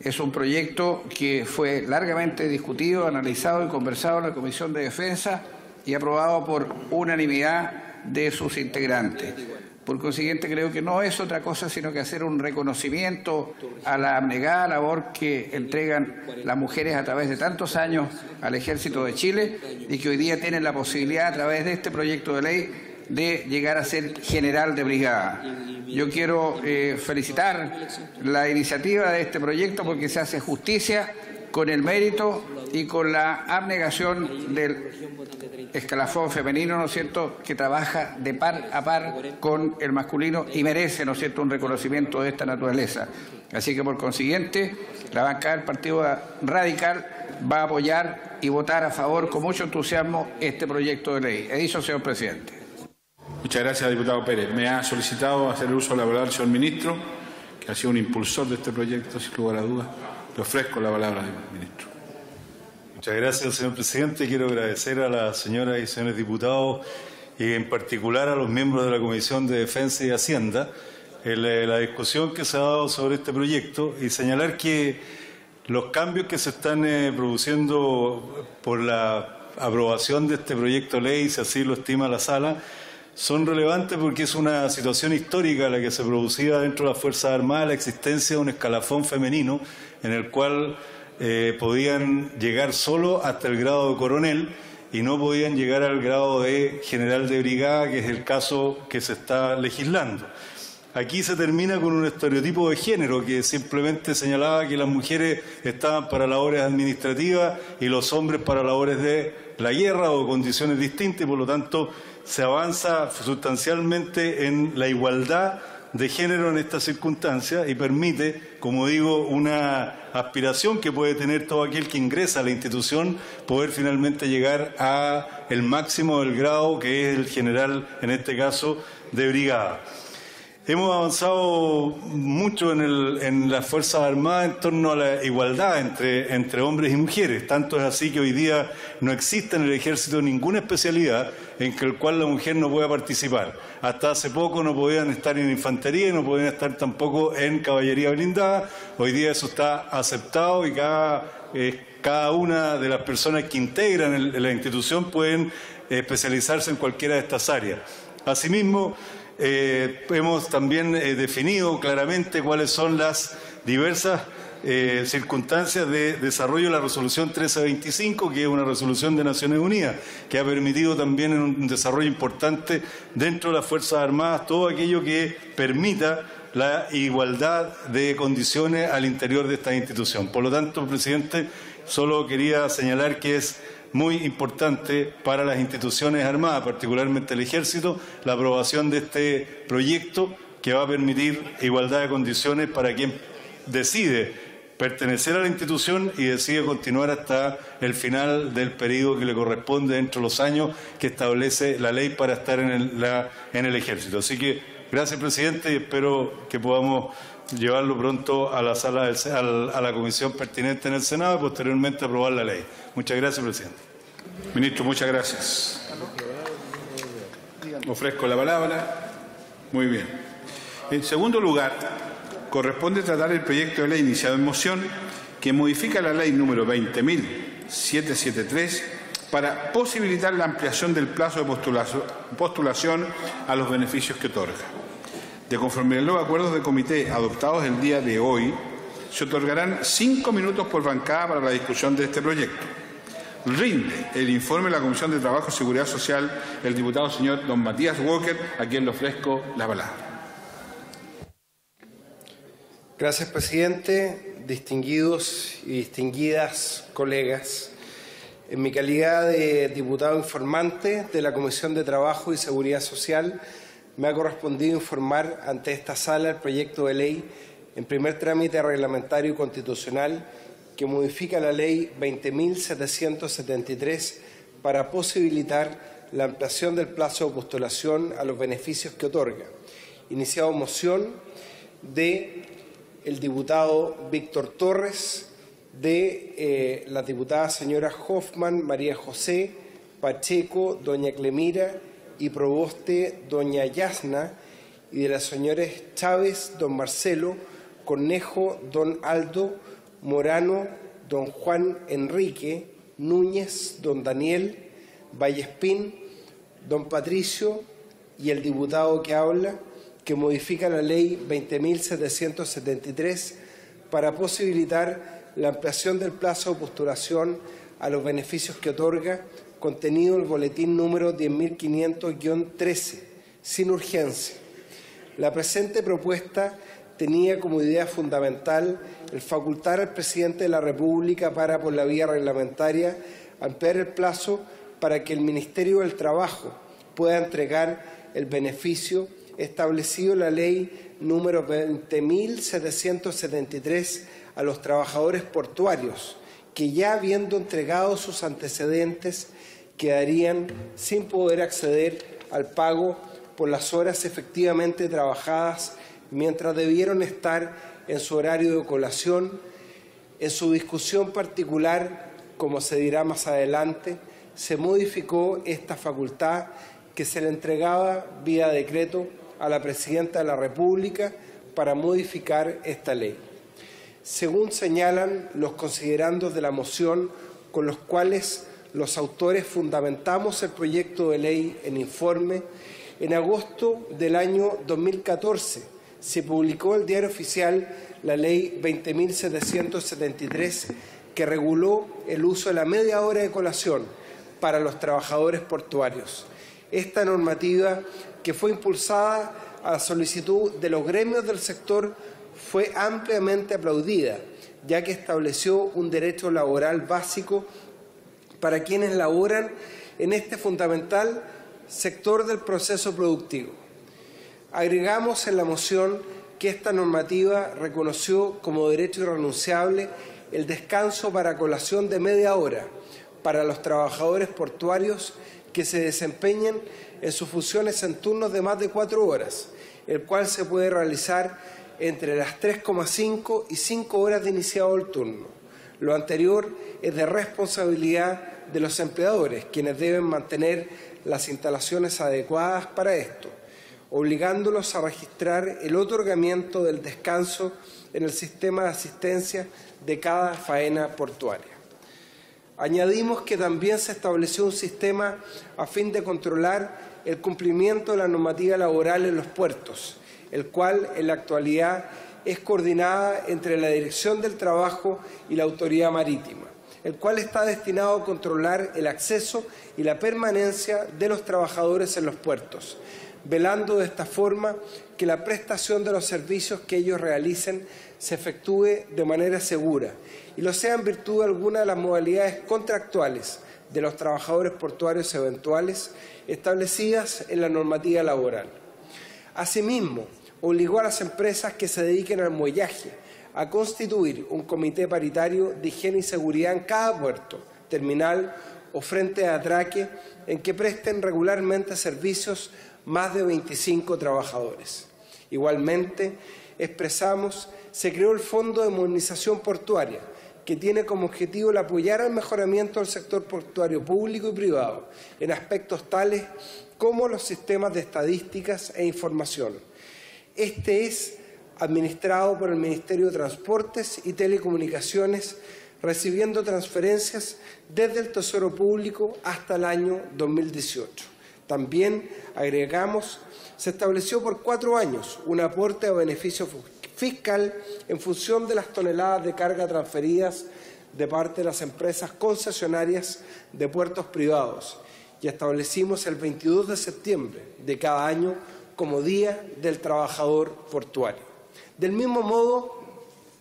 Es un proyecto que fue largamente discutido, analizado y conversado en la Comisión de Defensa y aprobado por unanimidad de sus integrantes. Por consiguiente, creo que no es otra cosa sino que hacer un reconocimiento a la abnegada labor que entregan las mujeres a través de tantos años al Ejército de Chile y que hoy día tienen la posibilidad a través de este proyecto de ley de llegar a ser general de brigada. Yo quiero felicitar la iniciativa de este proyecto porque se hace justicia con el mérito y con la abnegación del escalafón femenino, ¿no es cierto?, que trabaja de par a par con el masculino y merece, ¿no es cierto?, un reconocimiento de esta naturaleza. Así que, por consiguiente, la bancada del Partido Radical va a apoyar y votar a favor con mucho entusiasmo este proyecto de ley. He dicho, señor presidente. Muchas gracias, diputado Pérez. Me ha solicitado hacer uso de la palabra el señor ministro, que ha sido un impulsor de este proyecto, sin lugar a dudas. Le ofrezco la palabra al ministro. Muchas gracias, señor presidente. Quiero agradecer a las señoras y señores diputados y en particular a los miembros de la Comisión de Defensa y Hacienda la discusión que se ha dado sobre este proyecto y señalar que los cambios que se están produciendo por la aprobación de este proyecto de ley, si así lo estima la sala, son relevantes porque es una situación histórica la que se producía dentro de las Fuerzas Armadas, la existencia de un escalafón femenino en el cual podían llegar solo hasta el grado de coronel y no podían llegar al grado de general de brigada, que es el caso que se está legislando. Aquí se termina con un estereotipo de género que simplemente señalaba que las mujeres estaban para labores administrativas y los hombres para labores de la guerra o condiciones distintas y por lo tanto se avanza sustancialmente en la igualdad de género en estas circunstancias y permite, como digo, una aspiración que puede tener todo aquel que ingresa a la institución, poder finalmente llegar a el máximo del grado que es el general, en este caso, de brigada. Hemos avanzado mucho en las Fuerzas Armadas en torno a la igualdad entre hombres y mujeres. Tanto es así que hoy día no existe en el Ejército ninguna especialidad en la cual la mujer no pueda participar. Hasta hace poco no podían estar en infantería y no podían estar tampoco en caballería blindada. Hoy día eso está aceptado y cada una de las personas que integran la institución pueden especializarse en cualquiera de estas áreas. Asimismo, hemos también definido claramente cuáles son las diversas circunstancias de desarrollo de la resolución 1325, que es una resolución de Naciones Unidas, que ha permitido también un desarrollo importante dentro de las Fuerzas Armadas, todo aquello que permita la igualdad de condiciones al interior de esta institución. Por lo tanto, presidente, solo quería señalar que es muy importante para las instituciones armadas, particularmente el Ejército, la aprobación de este proyecto que va a permitir igualdad de condiciones para quien decide pertenecer a la institución y decide continuar hasta el final del periodo que le corresponde dentro de los años que establece la ley para estar en el Ejército. Así que gracias, presidente, y espero que podamos llevarlo pronto a la sala a la comisión pertinente en el Senado y posteriormente aprobar la ley. Muchas gracias, presidente. Ministro, muchas gracias. Ofrezco la palabra. Muy bien. En segundo lugar, corresponde tratar el proyecto de ley iniciado en moción que modifica la ley número 20.773 para posibilitar la ampliación del plazo de postulación a los beneficios que otorga. De conformidad a los acuerdos de comité adoptados el día de hoy, se otorgarán 5 minutos por bancada para la discusión de este proyecto. Rinde el informe de la Comisión de Trabajo y Seguridad Social el diputado señor don Matías Walker, a quien le ofrezco la palabra. Gracias, presidente. Distinguidos y distinguidas colegas, en mi calidad de diputado informante de la Comisión de Trabajo y Seguridad Social, me ha correspondido informar ante esta sala el proyecto de ley en primer trámite reglamentario y constitucional que modifica la Ley 20.773 para posibilitar la ampliación del plazo de postulación a los beneficios que otorga. Iniciado moción de el diputado Víctor Torres, de la diputada señora Hoffman, María José, Pacheco, doña Clemira y Proboste, doña Yasna, y de las señores Chávez, don Marcelo, Cornejo, don Aldo, Morano, don Juan Enrique, Núñez, don Daniel, Vallespín, don Patricio y el diputado que habla, que modifica la Ley 20.773 para posibilitar la ampliación del plazo de postulación a los beneficios que otorga, contenido en el boletín número 10.500-13, sin urgencia. La presente propuesta tenía como idea fundamental el facultar al presidente de la República para, por la vía reglamentaria, ampliar el plazo para que el Ministerio del Trabajo pueda entregar el beneficio establecido en la Ley número 20.773 a los trabajadores portuarios, que ya habiendo entregado sus antecedentes quedarían sin poder acceder al pago por las horas efectivamente trabajadas mientras debieron estar en su horario de colación. En su discusión particular, como se dirá más adelante, se modificó esta facultad que se le entregaba vía decreto a la Presidenta de la República para modificar esta ley. Según señalan los considerandos de la moción con los cuales los autores fundamentamos el proyecto de ley en informe, en agosto del año 2014 se publicó en el Diario Oficial la Ley 20.773 que reguló el uso de la media hora de colación para los trabajadores portuarios. Esta normativa, que fue impulsada a la solicitud de los gremios del sector, fue ampliamente aplaudida, ya que estableció un derecho laboral básico para quienes laboran en este fundamental sector del proceso productivo. Agregamos en la moción que esta normativa reconoció como derecho irrenunciable el descanso para colación de media hora para los trabajadores portuarios que se desempeñen en sus funciones en turnos de más de 4 horas, el cual se puede realizar entre las 3,5 y 5 horas de iniciado el turno. Lo anterior es de responsabilidad de los empleadores, quienes deben mantener las instalaciones adecuadas para esto, obligándolos a registrar el otorgamiento del descanso en el sistema de asistencia de cada faena portuaria. Añadimos que también se estableció un sistema a fin de controlar el cumplimiento de la normativa laboral en los puertos, el cual en la actualidad es coordinada entre la Dirección del Trabajo y la Autoridad Marítima, el cual está destinado a controlar el acceso y la permanencia de los trabajadores en los puertos, velando de esta forma que la prestación de los servicios que ellos realicen se efectúe de manera segura y lo sea en virtud de alguna de las modalidades contractuales de los trabajadores portuarios eventuales establecidas en la normativa laboral. Asimismo, obligó a las empresas que se dediquen al muellaje a constituir un comité paritario de higiene y seguridad en cada puerto, terminal o frente de atraque en que presten regularmente servicios más de 25 trabajadores. Igualmente, expresamos, se creó el Fondo de Modernización Portuaria, que tiene como objetivo el apoyar al mejoramiento del sector portuario público y privado en aspectos tales como los sistemas de estadísticas e información. Este es administrado por el Ministerio de Transportes y Telecomunicaciones, recibiendo transferencias desde el Tesoro Público hasta el año 2018. También, agregamos, se estableció por 4 años un aporte a beneficio fiscal en función de las toneladas de carga transferidas de parte de las empresas concesionarias de puertos privados y establecimos el 22 de septiembre de cada año como Día del Trabajador Portuario. Del mismo modo,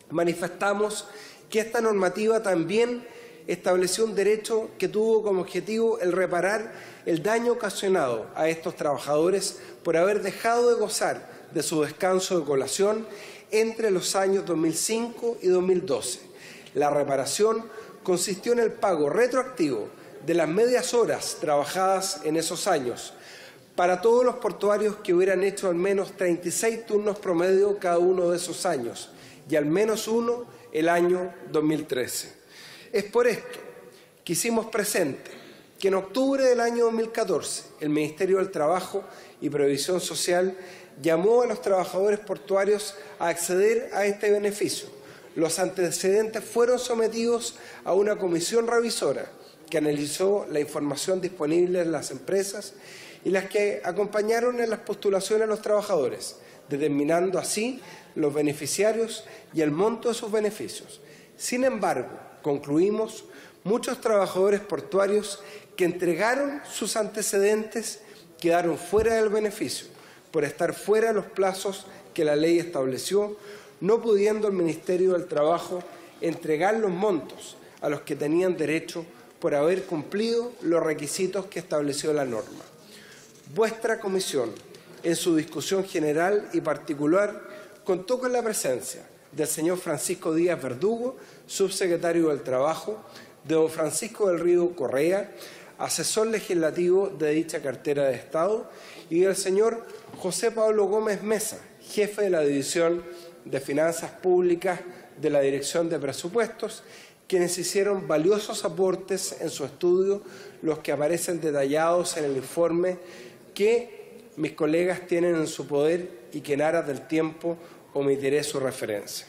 manifestamos que esta normativa también estableció un derecho que tuvo como objetivo el reparar el daño ocasionado a estos trabajadores por haber dejado de gozar de su descanso de colación entre los años 2005 y 2012. La reparación consistió en el pago retroactivo de las medias horas trabajadas en esos años para todos los portuarios que hubieran hecho al menos 36 turnos promedio cada uno de esos años y al menos uno el año 2013. Es por esto que hicimos presente que en octubre del año 2014 el Ministerio del Trabajo y Previsión Social llamó a los trabajadores portuarios a acceder a este beneficio. Los antecedentes fueron sometidos a una comisión revisora que analizó la información disponible en las empresas y las que acompañaron en las postulaciones a los trabajadores. determinando así los beneficiarios y el monto de sus beneficios. Sin embargo, concluimos, muchos trabajadores portuarios que entregaron sus antecedentes quedaron fuera del beneficio por estar fuera de los plazos que la ley estableció, no pudiendo el Ministerio del Trabajo entregar los montos a los que tenían derecho por haber cumplido los requisitos que estableció la norma. Vuestra comisión, en su discusión general y particular, contó con la presencia del señor Francisco Díaz Verdugo, subsecretario del Trabajo, de don Francisco del Río Correa, asesor legislativo de dicha cartera de Estado, y del señor José Pablo Gómez Mesa, jefe de la División de Finanzas Públicas de la Dirección de Presupuestos, quienes hicieron valiosos aportes en su estudio, los que aparecen detallados en el informe que mis colegas tienen en su poder y que en aras del tiempo omitiré su referencia.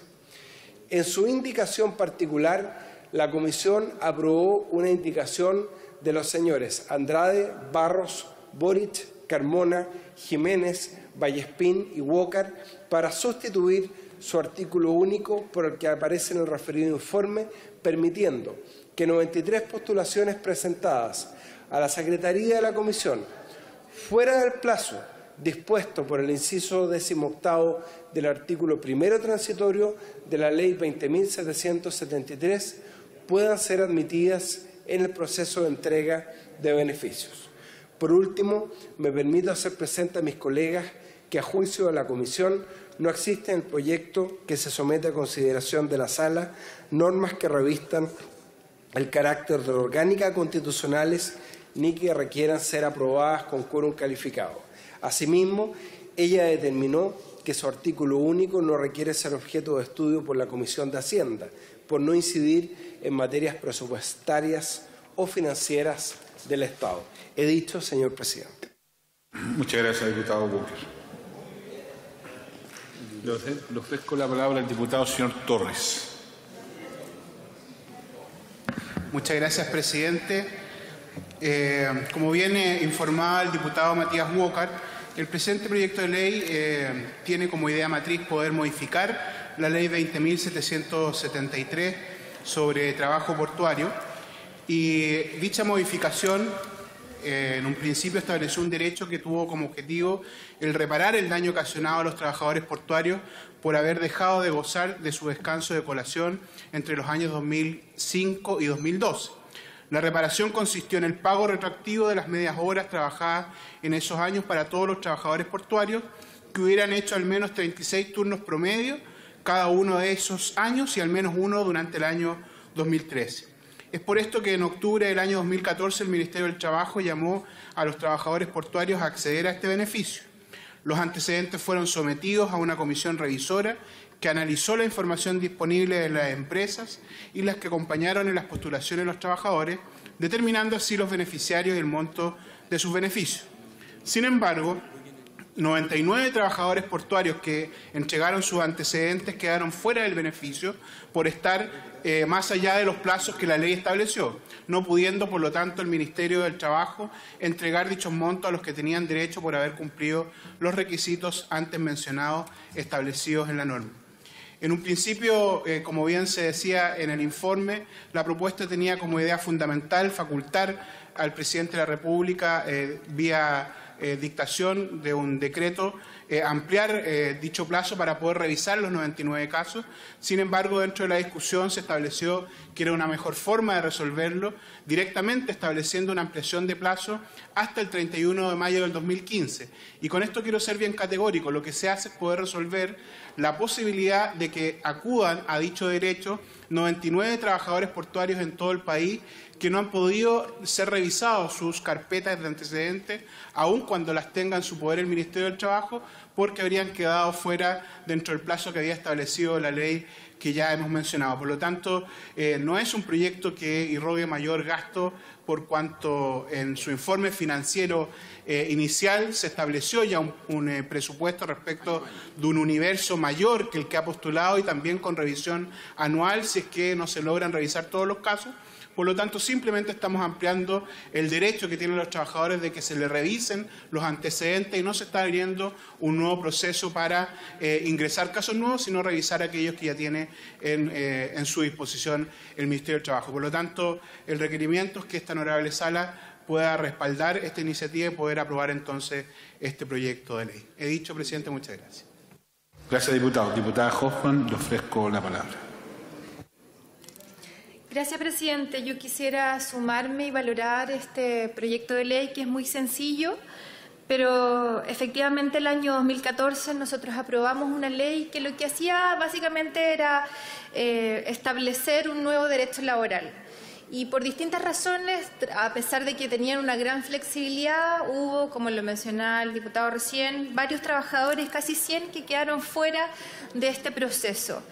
En su indicación particular, la Comisión aprobó una indicación de los señores Andrade, Barros, Boric, Carmona, Jiménez, Vallespín y Walker para sustituir su artículo único por el que aparece en el referido informe, permitiendo que 93 postulaciones presentadas a la Secretaría de la Comisión, fuera del plazo dispuesto por el inciso 18 del artículo primero transitorio de la Ley 20.773, puedan ser admitidas en el proceso de entrega de beneficios. Por último, me permito hacer presente a mis colegas que, a juicio de la Comisión, no existe en el proyecto que se somete a consideración de la Sala normas que revistan el carácter de orgánica constitucionales ni que requieran ser aprobadas con quórum calificado. Asimismo, ella determinó que su artículo único no requiere ser objeto de estudio por la Comisión de Hacienda, por no incidir en materias presupuestarias o financieras del Estado. He dicho, señor presidente. Muchas gracias, diputado Walker. Le ofrezco la palabra al diputado señor Torres. Muchas gracias, presidente. Como bien informaba el diputado Matías Walker, el presente proyecto de ley tiene como idea matriz poder modificar la ley 20.773 sobre trabajo portuario, y dicha modificación en un principio estableció un derecho que tuvo como objetivo el reparar el daño ocasionado a los trabajadores portuarios por haber dejado de gozar de su descanso de colación entre los años 2005 y 2012. La reparación consistió en el pago retroactivo de las medias horas trabajadas en esos años para todos los trabajadores portuarios que hubieran hecho al menos 36 turnos promedio cada uno de esos años y al menos uno durante el año 2013. Es por esto que en octubre del año 2014 el Ministerio del Trabajo llamó a los trabajadores portuarios a acceder a este beneficio. Los antecedentes fueron sometidos a una comisión revisora que analizó la información disponible de las empresas y las que acompañaron en las postulaciones de los trabajadores, determinando así los beneficiarios y el monto de sus beneficios. Sin embargo, 99 trabajadores portuarios que entregaron sus antecedentes quedaron fuera del beneficio por estar más allá de los plazos que la ley estableció, no pudiendo, por lo tanto, el Ministerio del Trabajo entregar dichos montos a los que tenían derecho por haber cumplido los requisitos antes mencionados establecidos en la norma. En un principio, como bien se decía en el informe, la propuesta tenía como idea fundamental facultar al presidente de la República vía dictación de un decreto, ampliar dicho plazo para poder revisar los 99 casos. Sin embargo, dentro de la discusión se estableció que era una mejor forma de resolverlo directamente estableciendo una ampliación de plazo hasta el 31 de mayo del 2015. Y con esto quiero ser bien categórico. Lo que se hace es poder resolver la posibilidad de que acudan a dicho derecho 99 trabajadores portuarios en todo el país que no han podido ser revisados sus carpetas de antecedentes, aun cuando las tenga en su poder el Ministerio del Trabajo, porque habrían quedado fuera dentro del plazo que había establecido la ley que ya hemos mencionado. Por lo tanto, no es un proyecto que irrogue mayor gasto, por cuanto en su informe financiero inicial se estableció ya un presupuesto respecto de un universo mayor que el que ha postulado y también con revisión anual si es que no se logran revisar todos los casos. Por lo tanto, simplemente estamos ampliando el derecho que tienen los trabajadores de que se les revisen los antecedentes y no se está abriendo un nuevo proceso para ingresar casos nuevos, sino revisar aquellos que ya tiene en su disposición el Ministerio del Trabajo. Por lo tanto, el requerimiento es que esta honorable sala pueda respaldar esta iniciativa y poder aprobar entonces este proyecto de ley. He dicho, presidente, muchas gracias. Gracias, diputado. Diputada Hoffman, le ofrezco la palabra. Gracias, presidente. Yo quisiera sumarme y valorar este proyecto de ley, que es muy sencillo, pero efectivamente el año 2014 nosotros aprobamos una ley que lo que hacía básicamente era establecer un nuevo derecho laboral. Y por distintas razones, a pesar de que tenían una gran flexibilidad, hubo, como lo mencionaba el diputado recién, varios trabajadores, casi 100, que quedaron fuera de este proceso.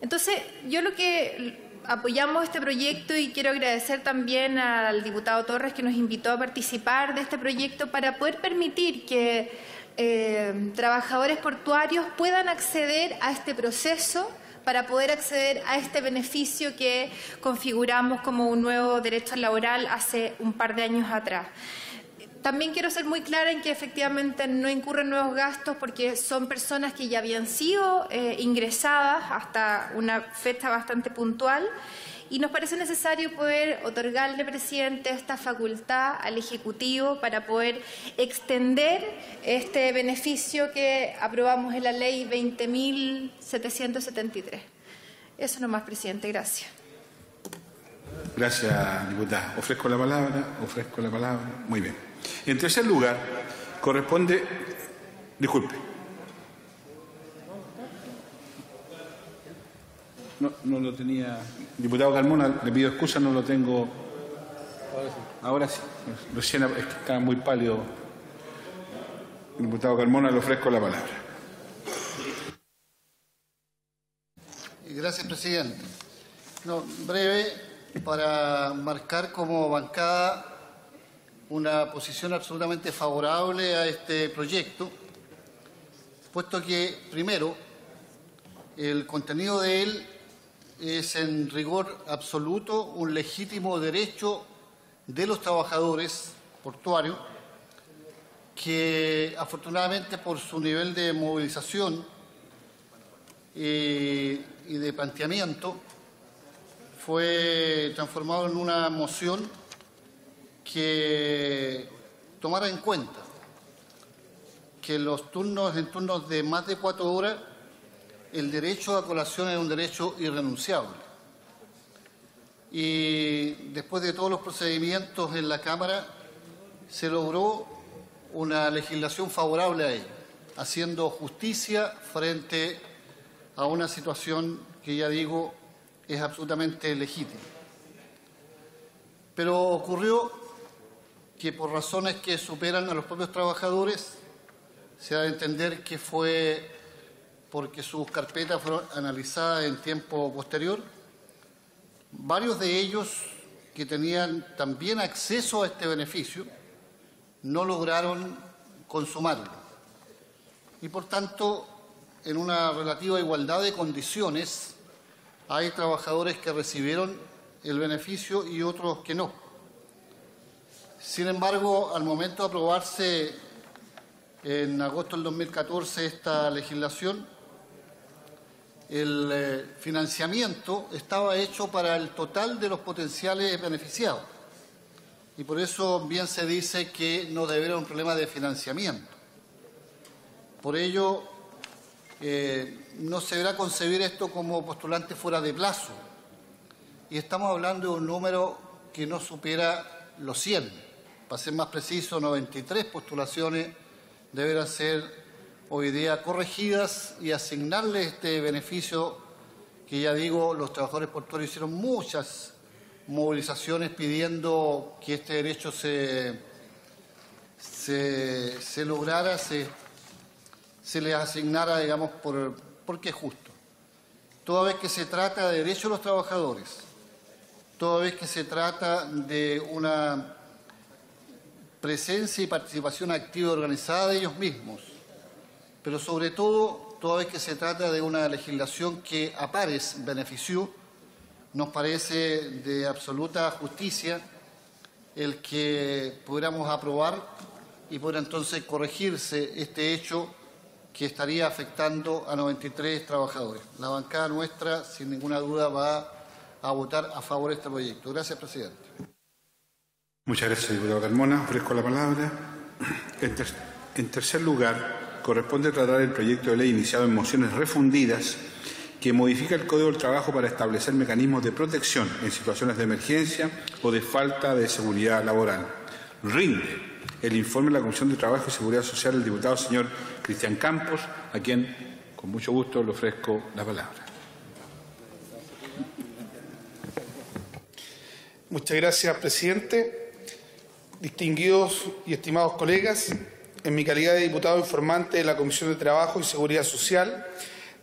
Entonces, yo lo que apoyamos este proyecto y quiero agradecer también al diputado Torres que nos invitó a participar de este proyecto para poder permitir que trabajadores portuarios puedan acceder a este proceso, para poder acceder a este beneficio que configuramos como un nuevo derecho laboral hace un par de años atrás. También quiero ser muy clara en que efectivamente no incurren nuevos gastos porque son personas que ya habían sido ingresadas hasta una fecha bastante puntual y nos parece necesario poder otorgarle, presidente, esta facultad al Ejecutivo para poder extender este beneficio que aprobamos en la Ley 20.773. Eso nomás, presidente. Gracias. Gracias, diputada. Ofrezco la palabra. Muy bien. En tercer lugar, corresponde... Disculpe. No lo tenía. Diputado Carmona, le pido excusa, no lo tengo. Ahora sí. Recién es que estaba muy pálido. Diputado Carmona, le ofrezco la palabra. Gracias, presidente. Breve, para marcar como bancada una posición absolutamente favorable a este proyecto, puesto que, primero, el contenido de él es en rigor absoluto un legítimo derecho de los trabajadores portuarios que afortunadamente por su nivel de movilización y de planteamiento fue transformado en una moción que tomara en cuenta que en turnos de más de 4 horas el derecho a colación es un derecho irrenunciable. Y después de todos los procedimientos en la Cámara, se logró una legislación favorable a ello, haciendo justicia frente a una situación que, ya digo, es absolutamente legítima. Pero ocurrió que por razones que superan a los propios trabajadores, se ha de entender que fue porque sus carpetas fueron analizadas en tiempo posterior. Varios de ellos que tenían también acceso a este beneficio no lograron consumarlo. Y por tanto, en una relativa igualdad de condiciones, hay trabajadores que recibieron el beneficio y otros que no. Sin embargo, al momento de aprobarse en agosto del 2014 esta legislación, el financiamiento estaba hecho para el total de los potenciales beneficiados. Y por eso bien se dice que no debe haber un problema de financiamiento. Por ello, no se deberá concebir esto como postulante fuera de plazo. Y estamos hablando de un número que no supera los 100. Para ser más preciso, 93 postulaciones deberán ser hoy día corregidas y asignarle este beneficio que, ya digo, los trabajadores portuarios hicieron muchas movilizaciones pidiendo que este derecho se lograra, se les asignara, digamos, porque es justo. Toda vez que se trata de derechos de los trabajadores, toda vez que se trata de una presencia y participación activa y organizada de ellos mismos, pero sobre todo, toda vez que se trata de una legislación que a pares benefició, nos parece de absoluta justicia el que pudiéramos aprobar y pudiera entonces corregirse este hecho que estaría afectando a 93 trabajadores. La bancada nuestra, sin ninguna duda, va a votar a favor de este proyecto. Gracias, presidente. Muchas gracias, diputado Carmona. Ofrezco la palabra. En tercer lugar, corresponde tratar el proyecto de ley iniciado en mociones refundidas que modifica el Código del Trabajo para establecer mecanismos de protección en situaciones de emergencia o de falta de seguridad laboral. Rinde el informe de la Comisión de Trabajo y Seguridad Social del diputado señor Cristian Campos, a quien con mucho gusto le ofrezco la palabra. Muchas gracias, presidente. Distinguidos y estimados colegas, en mi calidad de diputado informante de la Comisión de Trabajo y Seguridad Social,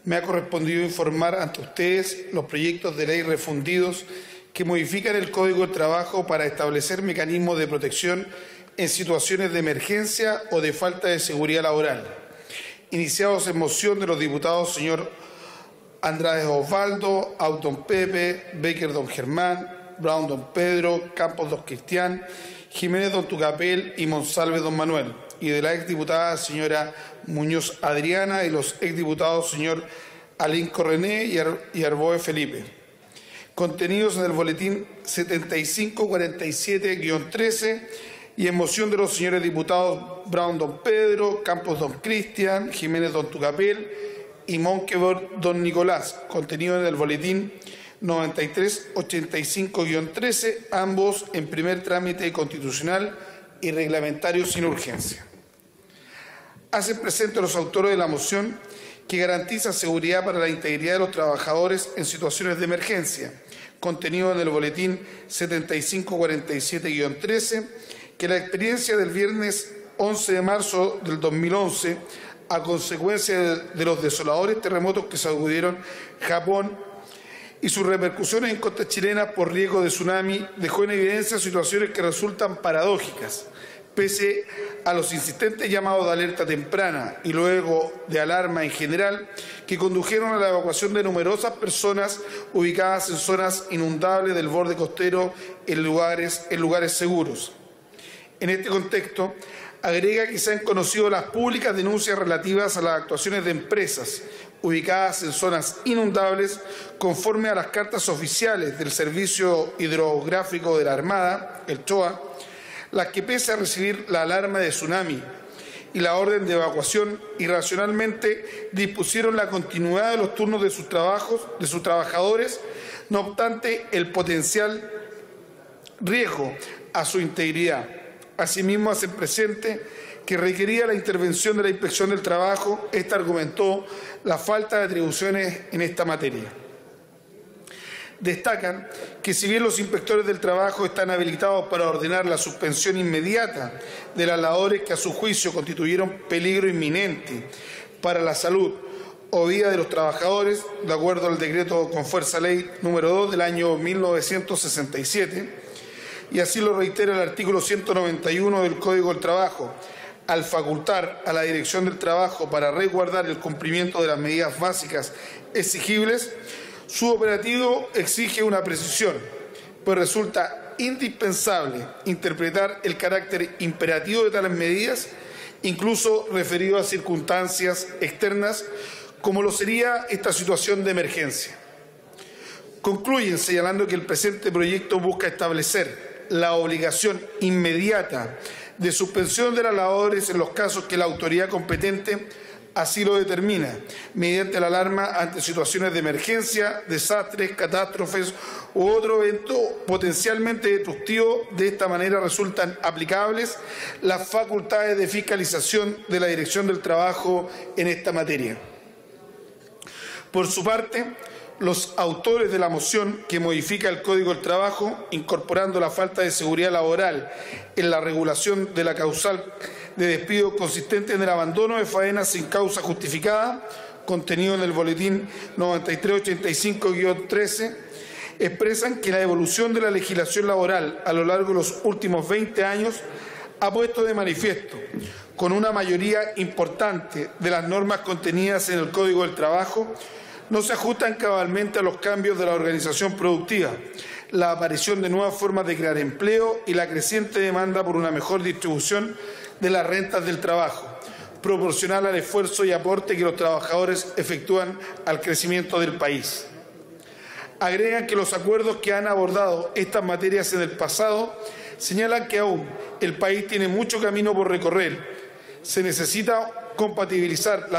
me ha correspondido informar ante ustedes los proyectos de ley refundidos que modifican el Código del Trabajo para establecer mecanismos de protección en situaciones de emergencia o de falta de seguridad laboral, iniciados en moción de los diputados señor Andrade Osvaldo, Auton Pepe, Baker don Germán, Brown don Pedro, Campos don Cristian, Jiménez don Tucapel y Monsalve don Manuel, y de la exdiputada señora Muñoz Adriana y los exdiputados señor Alinco René y Arboe Felipe, contenidos en el boletín 7547-13 y en moción de los señores diputados Brown don Pedro, Campos don Cristian, Jiménez don Tucapel y Monquebor don Nicolás, contenido en el boletín 9385-13, ambos en primer trámite constitucional y reglamentario sin urgencia. Hacen presente los autores de la moción que garantiza seguridad para la integridad de los trabajadores en situaciones de emergencia, contenido en el boletín 7547-13, que la experiencia del viernes 11 de marzo del 2011, a consecuencia de los desoladores terremotos que sacudieron Japón y sus repercusiones en costas chilenas por riesgo de tsunami, dejó en evidencia situaciones que resultan paradójicas, pese a los insistentes llamados de alerta temprana y luego de alarma en general, que condujeron a la evacuación de numerosas personas ubicadas en zonas inundables del borde costero en lugares seguros. En este contexto, agrega que se han conocido las públicas denuncias relativas a las actuaciones de empresas ubicadas en zonas inundables conforme a las cartas oficiales del Servicio Hidrográfico de la Armada, el CHOA, las que pese a recibir la alarma de tsunami y la orden de evacuación, irracionalmente dispusieron la continuidad de los turnos de sus trabajadores, no obstante el potencial riesgo a su integridad. Asimismo, hacen presente que requería la intervención de la Inspección del Trabajo. Esta argumentó la falta de atribuciones en esta materia. Destacan que si bien los inspectores del trabajo están habilitados para ordenar la suspensión inmediata de las labores que a su juicio constituyeron peligro inminente para la salud o vida de los trabajadores, de acuerdo al decreto con fuerza ley número 2 del año 1967, y así lo reitera el artículo 191 del Código del Trabajo, al facultar a la Dirección del Trabajo para resguardar el cumplimiento de las medidas básicas exigibles, su operativo exige una precisión, pues resulta indispensable interpretar el carácter imperativo de tales medidas, incluso referido a circunstancias externas, como lo sería esta situación de emergencia. Concluyen señalando que el presente proyecto busca establecer la obligación inmediata de suspensión de las labores en los casos que la autoridad competente así lo determina, mediante la alarma ante situaciones de emergencia, desastres, catástrofes u otro evento potencialmente destructivo. De esta manera resultan aplicables las facultades de fiscalización de la Dirección del Trabajo en esta materia. Por su parte, los autores de la moción que modifica el Código del Trabajo, incorporando la falta de seguridad laboral en la regulación de la causal de despido consistente en el abandono de faenas sin causa justificada, contenido en el boletín 9385-13, expresan que la evolución de la legislación laboral a lo largo de los últimos 20 años ha puesto de manifiesto, con una mayoría importante de las normas contenidas en el Código del Trabajo, no se ajustan cabalmente a los cambios de la organización productiva, la aparición de nuevas formas de crear empleo y la creciente demanda por una mejor distribución de las rentas del trabajo, proporcional al esfuerzo y aporte que los trabajadores efectúan al crecimiento del país. Agregan que los acuerdos que han abordado estas materias en el pasado señalan que aún el país tiene mucho camino por recorrer. Se necesita compatibilizar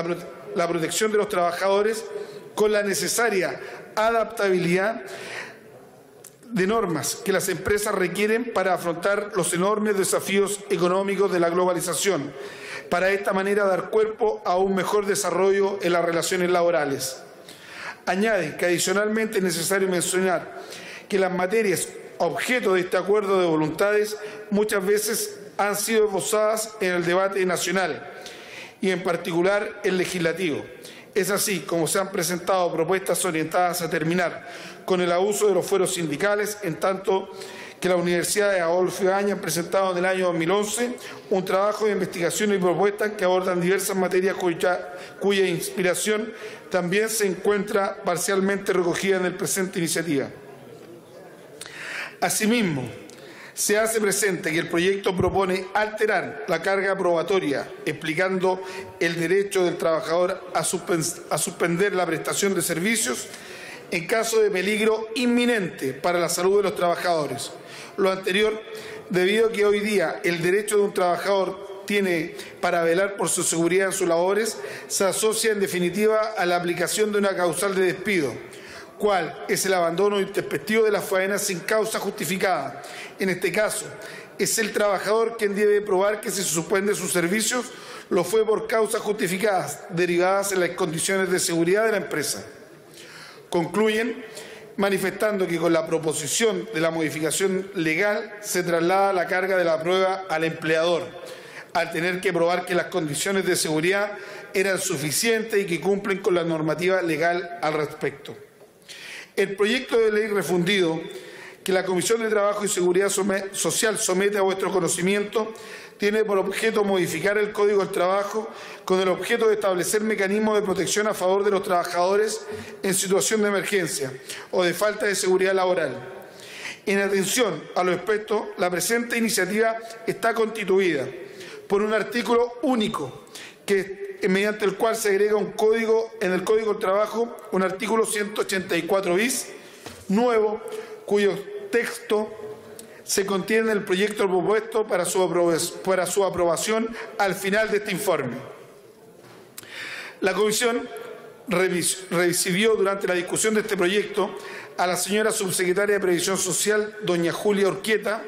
la protección de los trabajadores con la necesaria adaptabilidad de normas que las empresas requieren para afrontar los enormes desafíos económicos de la globalización, para de esta manera dar cuerpo a un mejor desarrollo en las relaciones laborales. Añade que adicionalmente es necesario mencionar que las materias objeto de este acuerdo de voluntades muchas veces han sido esbozadas en el debate nacional y en particular el legislativo. Es así como se han presentado propuestas orientadas a terminar con el abuso de los fueros sindicales, en tanto que la Universidad de Adolfo Ibáñez ha presentado en el año 2011 un trabajo de investigación y propuestas que abordan diversas materias cuya inspiración también se encuentra parcialmente recogida en el presente iniciativa. Asimismo, se hace presente que el proyecto propone alterar la carga probatoria, explicando el derecho del trabajador a suspender la prestación de servicios en caso de peligro inminente para la salud de los trabajadores. Lo anterior, debido a que hoy día el derecho de un trabajador tiene para velar por su seguridad en sus labores, se asocia en definitiva a la aplicación de una causal de despido, cual es el abandono intempestivo de las faenas sin causa justificada. En este caso, es el trabajador quien debe probar que si se suspende sus servicios, lo fue por causas justificadas, derivadas en las condiciones de seguridad de la empresa. Concluyen manifestando que con la proposición de la modificación legal se traslada la carga de la prueba al empleador, al tener que probar que las condiciones de seguridad eran suficientes y que cumplen con la normativa legal al respecto. El proyecto de ley refundido que la Comisión de Trabajo y Seguridad Social somete a vuestro conocimiento tiene por objeto modificar el Código del Trabajo con el objeto de establecer mecanismos de protección a favor de los trabajadores en situación de emergencia o de falta de seguridad laboral. En atención a lo expuesto, la presente iniciativa está constituida por un artículo único mediante el cual se agrega un código en el Código del Trabajo, un artículo 184 bis nuevo, cuyo texto se contiene en el proyecto propuesto para su aprobación al final de este informe. La Comisión recibió durante la discusión de este proyecto a la señora subsecretaria de Previsión Social, doña Julia Urquieta,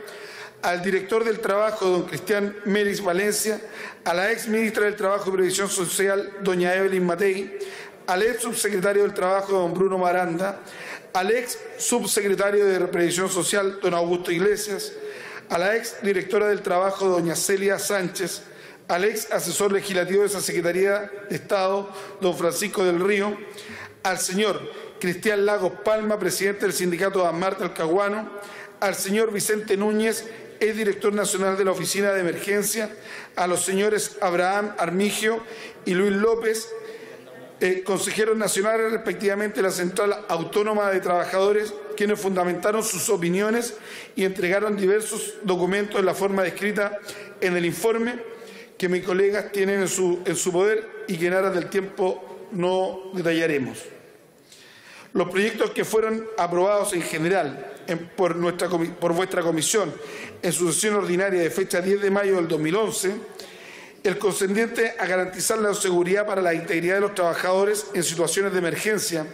al director del Trabajo, don Cristian Melis Valencia, a la ex ministra del Trabajo y Previsión Social, doña Evelyn Matei, al ex subsecretario del Trabajo, don Bruno Maranda, al ex subsecretario de Previsión Social, don Augusto Iglesias, a la ex directora del Trabajo, doña Celia Sánchez, al ex asesor legislativo de esa Secretaría de Estado, don Francisco del Río, al señor Cristian Lagos Palma, presidente del Sindicato de Amarta Alcahuano, al señor Vicente Núñez, ex director nacional de la Oficina de Emergencia, a los señores Abraham Armigio y Luis López, consejeros nacionales respectivamente de la Central Autónoma de Trabajadores, quienes fundamentaron sus opiniones y entregaron diversos documentos en la forma descrita en el informe que mis colegas tienen en su poder y que en aras del tiempo no detallaremos. Los proyectos que fueron aprobados en general por vuestra comisión en su sesión ordinaria de fecha 10 de mayo del 2011, el concerniente a garantizar la seguridad para la integridad de los trabajadores en situaciones de emergencia,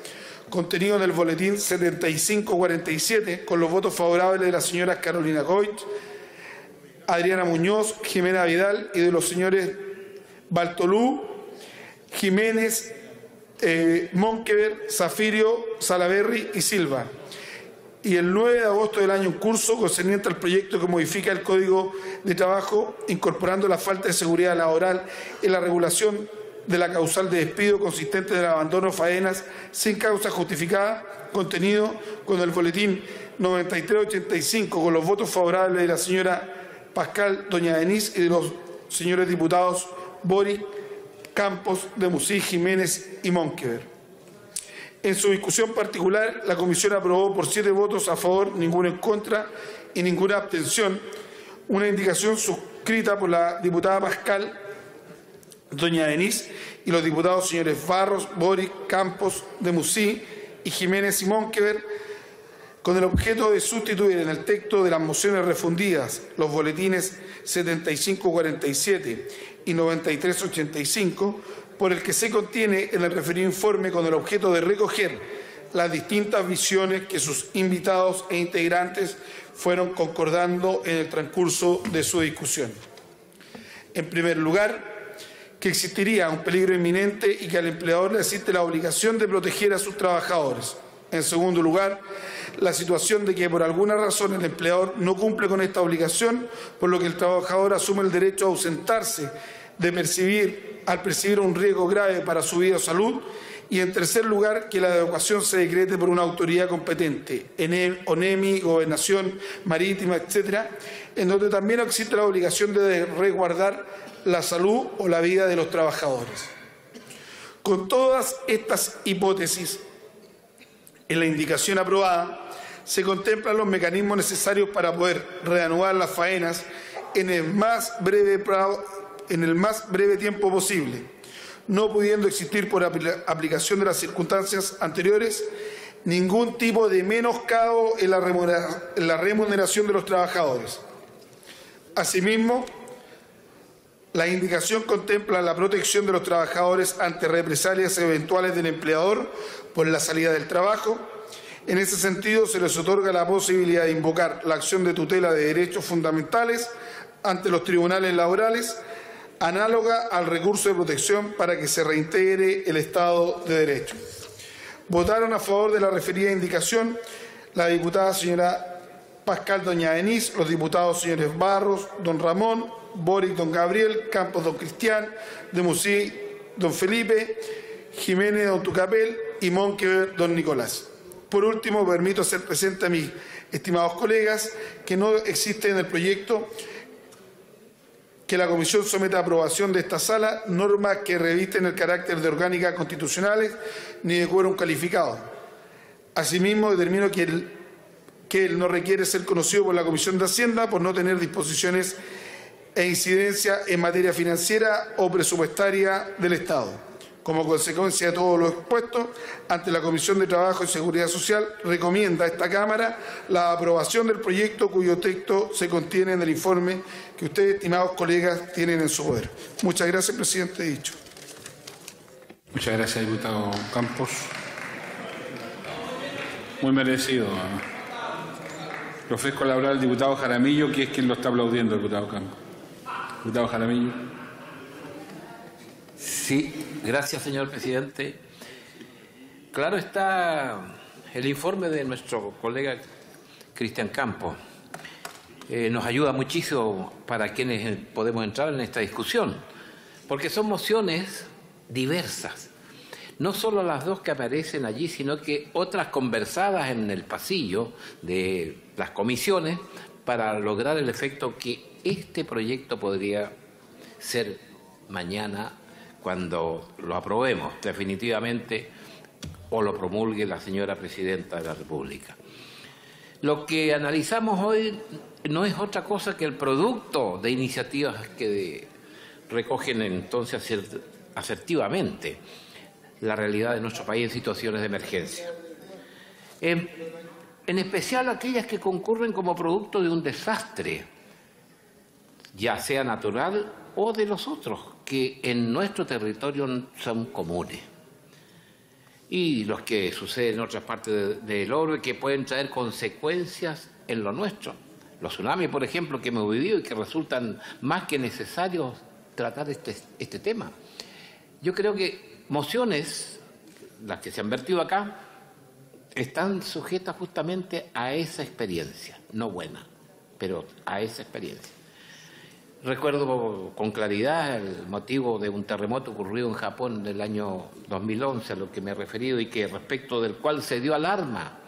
contenido en el boletín 7547, con los votos favorables de las señoras Carolina Goich, Adriana Muñoz, Jimena Vidal y de los señores Baltolú, Jiménez, Monkever, Zafirio, Salaverry y Silva. Y el 9 de agosto del año en curso, concerniente al proyecto que modifica el Código de Trabajo, incorporando la falta de seguridad laboral en la regulación de la causal de despido consistente en el abandono de faenas sin causa justificada, contenido con el boletín 9385, con los votos favorables de la señora Pascal, doña Denise y de los señores diputados Boris, Campos, de Musí, Jiménez y Monkever. En su discusión particular, la Comisión aprobó por 7 votos a favor, ninguno en contra y ninguna abstención, una indicación suscrita por la diputada Pascal, doña Denise, y los diputados señores Barros, Boric, Campos, Demusí y Jiménez y Monkever, con el objeto de sustituir en el texto de las mociones refundidas los boletines 7547 y 9385, por el que se contiene en el referido informe, con el objeto de recoger las distintas visiones que sus invitados e integrantes fueron concordando en el transcurso de su discusión. En primer lugar, que existiría un peligro inminente y que al empleador le asiste la obligación de proteger a sus trabajadores. En segundo lugar, la situación de que por alguna razón el empleador no cumple con esta obligación, por lo que el trabajador asume el derecho a ausentarse al percibir un riesgo grave para su vida o salud. Y en tercer lugar, que la adecuación se decrete por una autoridad competente, ONEMI, Gobernación Marítima, etcétera, en donde también existe la obligación de resguardar la salud o la vida de los trabajadores. Con todas estas hipótesis, en la indicación aprobada, se contemplan los mecanismos necesarios para poder reanudar las faenas en el más breve tiempo posible, no pudiendo existir por aplicación de las circunstancias anteriores ningún tipo de menoscabo en la remuneración de los trabajadores. Asimismo, la indicación contempla la protección de los trabajadores ante represalias eventuales del empleador por la salida del trabajo. En ese sentido, se les otorga la posibilidad de invocar la acción de tutela de derechos fundamentales ante los tribunales laborales, análoga al recurso de protección para que se reintegre el Estado de Derecho. Votaron a favor de la referida indicación la diputada señora Pascal, doña Denise, los diputados señores Barros, don Ramón, Boric, don Gabriel, Campos, don Cristian, Demusí, don Felipe, Jiménez, don Tucapel y Monkever, don Nicolás. Por último, permito hacer presente a mis estimados colegas que no existe en el proyecto que la Comisión someta a aprobación de esta sala normas que revisten el carácter de orgánicas constitucionales ni de quórum calificado. Asimismo, determino que él no requiere ser conocido por la Comisión de Hacienda por no tener disposiciones e incidencia en materia financiera o presupuestaria del Estado. Como consecuencia de todo lo expuesto, ante la Comisión de Trabajo y Seguridad Social, recomienda a esta Cámara la aprobación del proyecto cuyo texto se contiene en el informe que ustedes, estimados colegas, tienen en su poder. Muchas gracias, presidente. Dicho. Muchas gracias, diputado Campos. Muy merecido. Le ofrezco la palabra al diputado Jaramillo, que es quien lo está aplaudiendo, el diputado Campos. Diputado Jaramillo. Sí, gracias, señor presidente. Claro está el informe de nuestro colega Cristian Campos. Nos ayuda muchísimo para quienes podemos entrar en esta discusión, porque son mociones diversas. No solo las dos que aparecen allí, sino que otras conversadas en el pasillo de las comisiones para lograr el efecto que este proyecto podría ser mañana cuando lo aprobemos definitivamente o lo promulgue la señora Presidenta de la República. Lo que analizamos hoy no es otra cosa que el producto de iniciativas que recogen entonces asertivamente la realidad de nuestro país en situaciones de emergencia. En especial aquellas que concurren como producto de un desastre, ya sea natural o de los otros, que en nuestro territorio son comunes. Y los que suceden en otras partes del orbe que pueden traer consecuencias en lo nuestro. Los tsunamis, por ejemplo, que hemos vivido y que resultan más que necesarios tratar este tema. Yo creo que mociones, las que se han vertido acá, están sujetas justamente a esa experiencia, no buena, pero a esa experiencia. Recuerdo con claridad el motivo de un terremoto ocurrido en Japón en el año 2011, a lo que me he referido, y que respecto del cual se dio alarma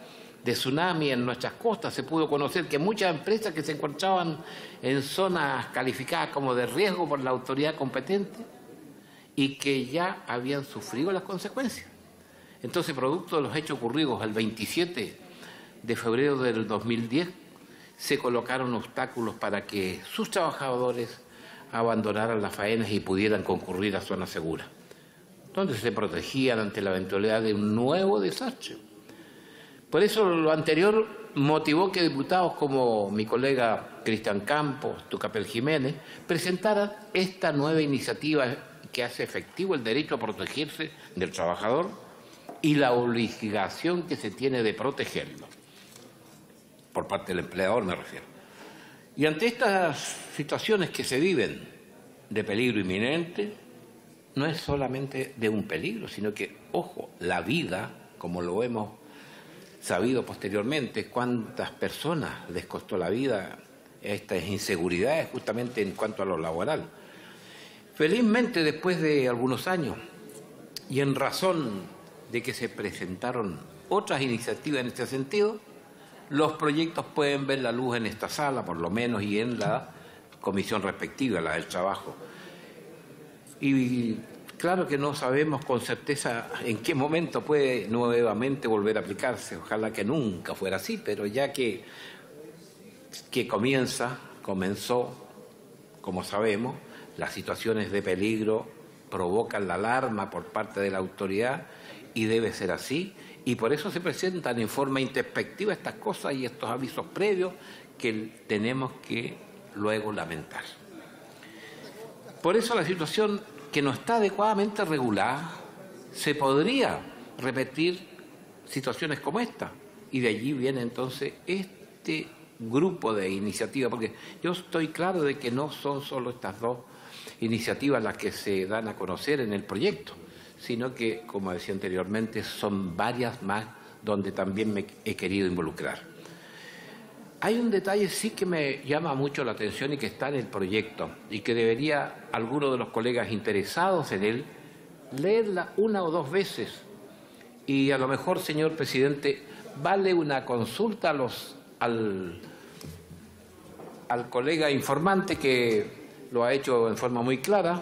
de tsunami en nuestras costas. Se pudo conocer que muchas empresas que se encontraban en zonas calificadas como de riesgo por la autoridad competente y que ya habían sufrido las consecuencias. Entonces, producto de los hechos ocurridos el 27 de febrero del 2010, se colocaron obstáculos para que sus trabajadores abandonaran las faenas y pudieran concurrir a zonas seguras, donde se protegían ante la eventualidad de un nuevo desastre. Por eso lo anterior motivó que diputados como mi colega Cristian Campos, Tucapel Jiménez, presentaran esta nueva iniciativa que hace efectivo el derecho a protegerse del trabajador y la obligación que se tiene de protegerlo, por parte del empleador me refiero. Y ante estas situaciones que se viven de peligro inminente, no es solamente de un peligro, sino que, ojo, la vida, como lo hemos sabido posteriormente, cuántas personas les costó la vida estas inseguridades justamente en cuanto a lo laboral. Felizmente, después de algunos años, y en razón de que se presentaron otras iniciativas en este sentido, los proyectos pueden ver la luz en esta sala, por lo menos, y en la comisión respectiva, la del trabajo. Y claro que no sabemos con certeza en qué momento puede nuevamente volver a aplicarse. Ojalá que nunca fuera así, pero ya que comenzó, como sabemos, las situaciones de peligro provocan la alarma por parte de la autoridad y debe ser así. Y por eso se presentan en forma introspectiva estas cosas y estos avisos previos que tenemos que luego lamentar. Por eso la situación que no está adecuadamente regulada, se podría repetir situaciones como esta. Y de allí viene entonces este grupo de iniciativas, porque yo estoy claro de que no son solo estas dos iniciativas las que se dan a conocer en el proyecto, sino que, como decía anteriormente, son varias más donde también me he querido involucrar. Hay un detalle sí que me llama mucho la atención y que está en el proyecto y que debería alguno de los colegas interesados en él leerla una o dos veces y a lo mejor, señor presidente, vale una consulta al colega informante que lo ha hecho en forma muy clara,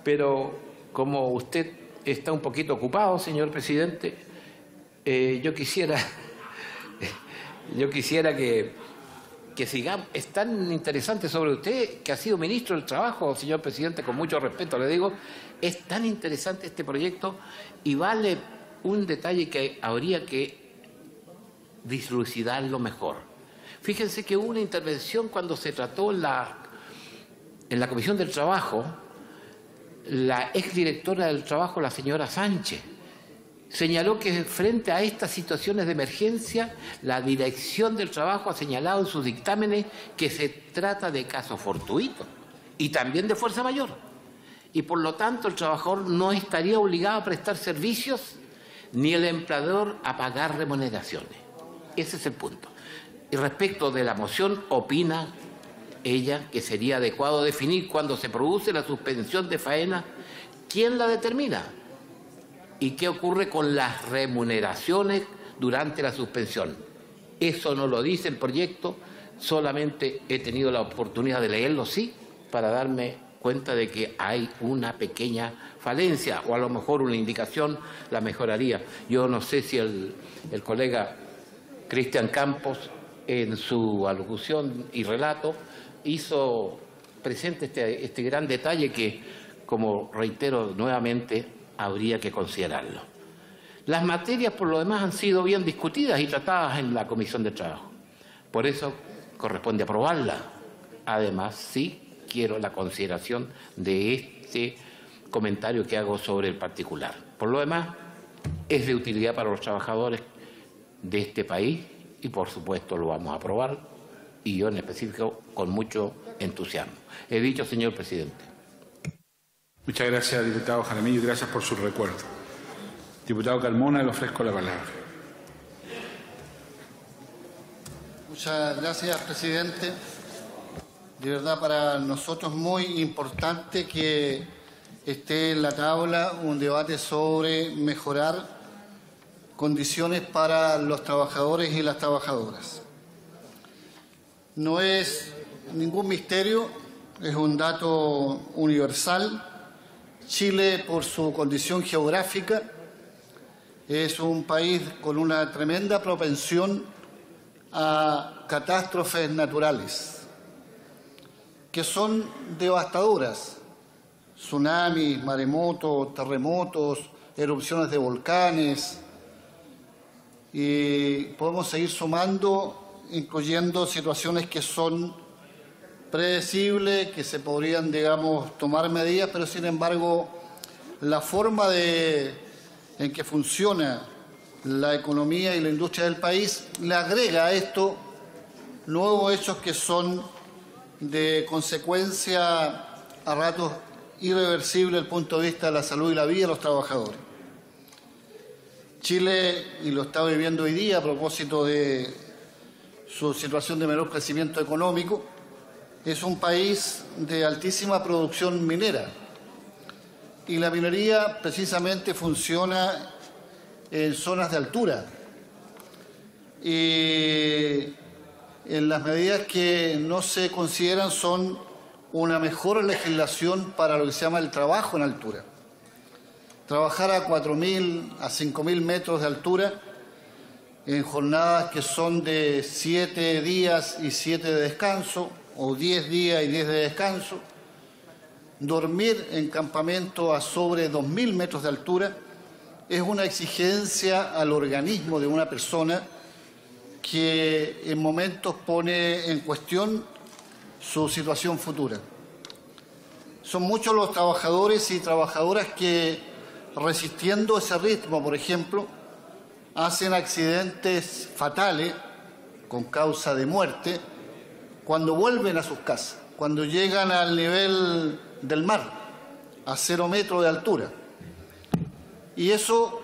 pero como usted está un poquito ocupado, señor presidente, yo quisiera que sigamos. Es tan interesante sobre usted, que ha sido ministro del Trabajo, señor presidente, con mucho respeto le digo, es tan interesante este proyecto y vale un detalle que habría que dilucidarlo mejor. Fíjense que hubo una intervención cuando se trató en la Comisión del Trabajo, la exdirectora del Trabajo, la señora Sánchez, señaló que frente a estas situaciones de emergencia, la Dirección del Trabajo ha señalado en sus dictámenes que se trata de casos fortuitos y también de fuerza mayor. Y por lo tanto el trabajador no estaría obligado a prestar servicios ni el empleador a pagar remuneraciones. Ese es el punto. Y respecto de la moción, opina ella que sería adecuado definir cuando se produce la suspensión de faena, quién la determina y qué ocurre con las remuneraciones durante la suspensión. Eso no lo dice el proyecto, solamente he tenido la oportunidad de leerlo, sí, para darme cuenta de que hay una pequeña falencia o a lo mejor una indicación la mejoraría. Yo no sé si el colega Cristian Campos en su alocución y relato hizo presente este gran detalle que, como reitero nuevamente, habría que considerarlo. Las materias, por lo demás, han sido bien discutidas y tratadas en la Comisión de Trabajo. Por eso corresponde aprobarla. Además, sí quiero la consideración de este comentario que hago sobre el particular. Por lo demás, es de utilidad para los trabajadores de este país y, por supuesto, lo vamos a aprobar y yo en específico con mucho entusiasmo. He dicho, señor presidente. Muchas gracias, diputado Jaramillo, y gracias por su recuerdo. Diputado Carmona, le ofrezco la palabra. Muchas gracias, presidente. De verdad, para nosotros es muy importante que esté en la tabla un debate sobre mejorar condiciones para los trabajadores y las trabajadoras. No es ningún misterio, es un dato universal. Chile, por su condición geográfica, es un país con una tremenda propensión a catástrofes naturales, que son devastadoras. Tsunamis, maremotos, terremotos, erupciones de volcanes, y podemos seguir sumando, incluyendo situaciones que son predecibles, que se podrían, digamos, tomar medidas, pero sin embargo la forma en que funciona la economía y la industria del país le agrega a esto nuevos hechos que son de consecuencia a ratos irreversible desde el punto de vista de la salud y la vida de los trabajadores. Chile, y lo está viviendo hoy día a propósito de su situación de menor crecimiento económico, es un país de altísima producción minera. Y la minería precisamente funciona en zonas de altura. Y en las medidas que no se consideran son una mejor legislación para lo que se llama el trabajo en altura. Trabajar a 4.000, a 5.000 metros de altura en jornadas que son de 7 días y 7 de descanso, o 10 días y 10 de descanso, dormir en campamento a sobre 2.000 metros de altura, es una exigencia al organismo de una persona que en momentos pone en cuestión su situación futura. Son muchos los trabajadores y trabajadoras que, resistiendo ese ritmo, por ejemplo, hacen accidentes fatales con causa de muerte cuando vuelven a sus casas, cuando llegan al nivel del mar, a 0 metros de altura. Y eso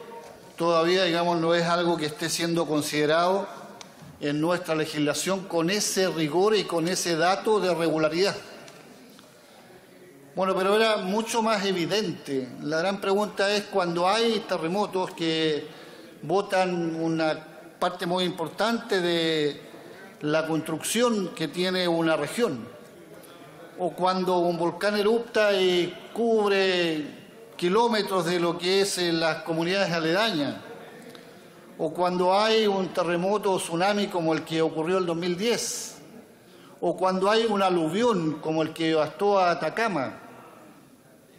todavía, digamos, no es algo que esté siendo considerado en nuestra legislación con ese rigor y con ese dato de regularidad. Bueno, pero era mucho más evidente. La gran pregunta es cuando hay terremotos que botan una parte muy importante de la construcción que tiene una región, o cuando un volcán erupta y cubre kilómetros de lo que es las comunidades aledañas, o cuando hay un terremoto o tsunami como el que ocurrió en el 2010, o cuando hay un aluvión como el que devastó a Atacama.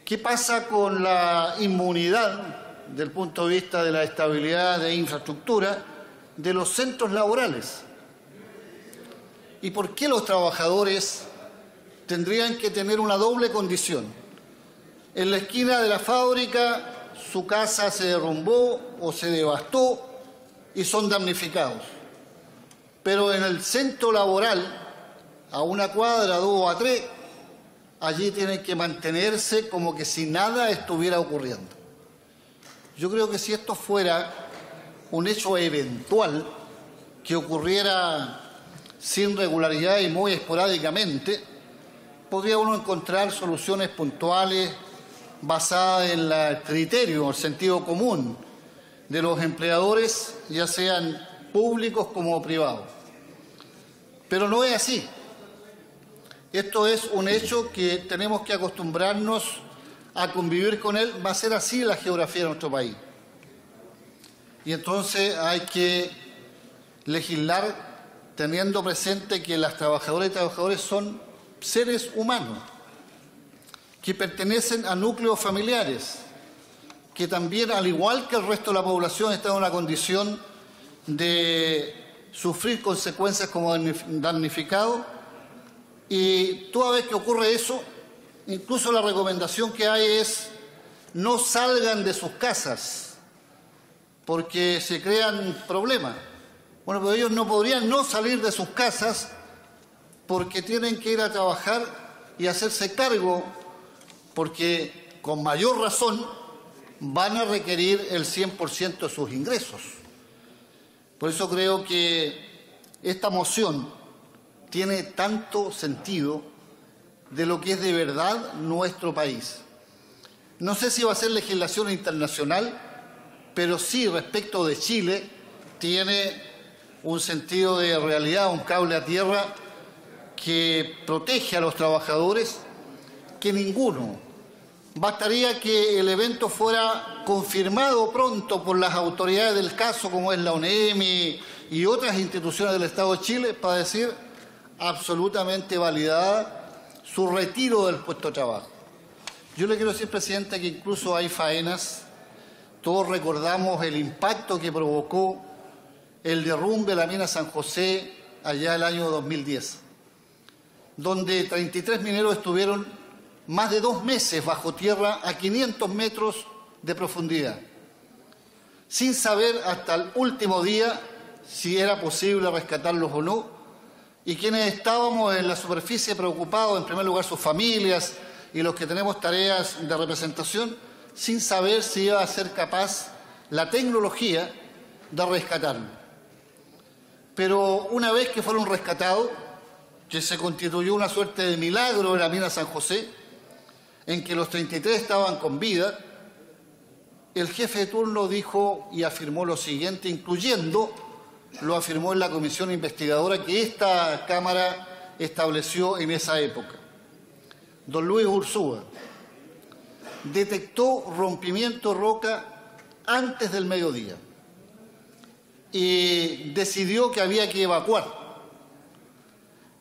¿Qué pasa con la inmunidad desde el punto de vista de la estabilidad de infraestructura de los centros laborales? ¿Y por qué los trabajadores tendrían que tener una doble condición? En la esquina de la fábrica su casa se derrumbó o se devastó y son damnificados. Pero en el centro laboral, a 1 cuadra, 2 o a 3, allí tienen que mantenerse como que si nada estuviera ocurriendo. Yo creo que si esto fuera un hecho eventual, que ocurriera sin regularidad y muy esporádicamente, podría uno encontrar soluciones puntuales basadas en el criterio, el sentido común de los empleadores, ya sean públicos como privados. Pero no es así. Esto es un hecho que tenemos que acostumbrarnos a convivir con él. Va a ser así la geografía de nuestro país. Y entonces hay que legislar teniendo presente que las trabajadoras y trabajadores son seres humanos, que pertenecen a núcleos familiares, que también, al igual que el resto de la población, está en una condición de sufrir consecuencias como damnificados. Y toda vez que ocurre eso, incluso la recomendación que hay es no salgan de sus casas porque se crean problemas. Bueno, pero ellos no podrían no salir de sus casas porque tienen que ir a trabajar y hacerse cargo, porque con mayor razón van a requerir el 100% de sus ingresos. Por eso creo que esta moción tiene tanto sentido de lo que es de verdad nuestro país. No sé si va a ser legislación internacional, pero sí, respecto de Chile, tiene un sentido de realidad, un cable a tierra que protege a los trabajadores, que ninguno Bastaría que el evento fuera confirmado pronto por las autoridades del caso, como es la ONEMI y otras instituciones del Estado de Chile, para decir absolutamente validada su retiro del puesto de trabajo. Yo le quiero decir, presidente, que incluso hay faenas. Todos recordamos el impacto que provocó el derrumbe de la mina San José allá el año 2010, donde 33 mineros estuvieron más de 2 meses bajo tierra a 500 metros de profundidad, sin saber hasta el último día si era posible rescatarlos o no, y quienes estábamos en la superficie preocupados, en primer lugar sus familias y los que tenemos tareas de representación, sin saber si iba a ser capaz la tecnología de rescatarlos. Pero una vez que fueron rescatados, que se constituyó una suerte de milagro en la mina San José, en que los 33 estaban con vida, el jefe de turno dijo y afirmó lo siguiente, incluyendo, lo afirmó en la comisión investigadora que esta Cámara estableció en esa época. Don Luis Ursúa detectó rompimiento de roca antes del mediodía y decidió que había que evacuar.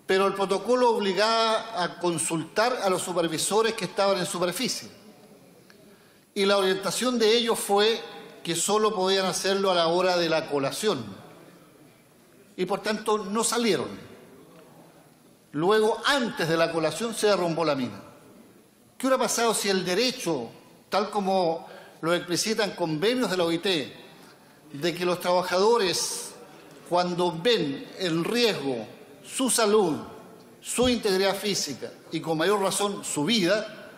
Pero el protocolo obligaba a consultar a los supervisores que estaban en superficie. Y la orientación de ellos fue que solo podían hacerlo a la hora de la colación. Y por tanto no salieron. Luego, antes de la colación, se derrumbó la mina. ¿Qué hubiera pasado si el derecho, tal como lo explicitan convenios de la OIT, de que los trabajadores, cuando ven el riesgo, su salud, su integridad física y con mayor razón su vida,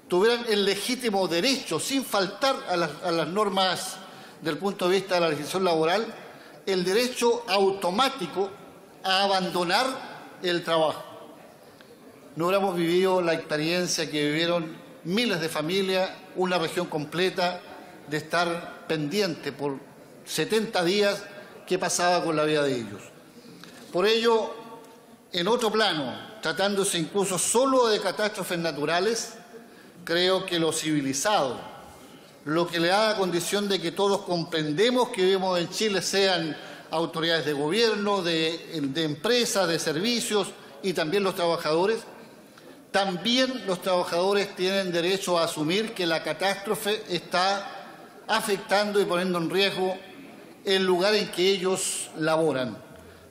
tuvieran el legítimo derecho, sin faltar a las normas del punto de vista de la legislación laboral, el derecho automático a abandonar el trabajo? No hubiéramos vivido la experiencia que vivieron miles de familias, una región completa, de estar pendiente por 70 días qué pasaba con la vida de ellos. Por ello, en otro plano, tratándose incluso solo de catástrofes naturales, creo que lo civilizado, lo que le da la condición de que todos comprendemos que vivimos en Chile, sean autoridades de gobierno, de empresas, de servicios y también los trabajadores, también los trabajadores tienen derecho a asumir que la catástrofe está afectando y poniendo en riesgo el lugar en que ellos laboran.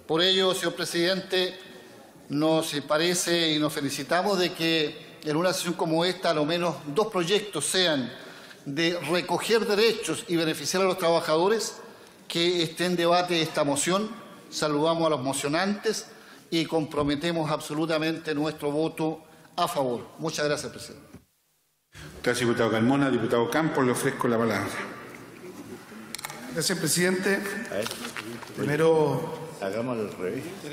Por ello, señor presidente, nos parece y nos felicitamos de que en una sesión como esta, a lo menos 2 proyectos sean de recoger derechos y beneficiar a los trabajadores, que esté en debate esta moción. Saludamos a los mocionantes y comprometemos absolutamente nuestro voto a favor. Muchas gracias, presidente. Gracias, diputado Carmona. Diputado Campos, le ofrezco la palabra. Gracias, presidente. Primero,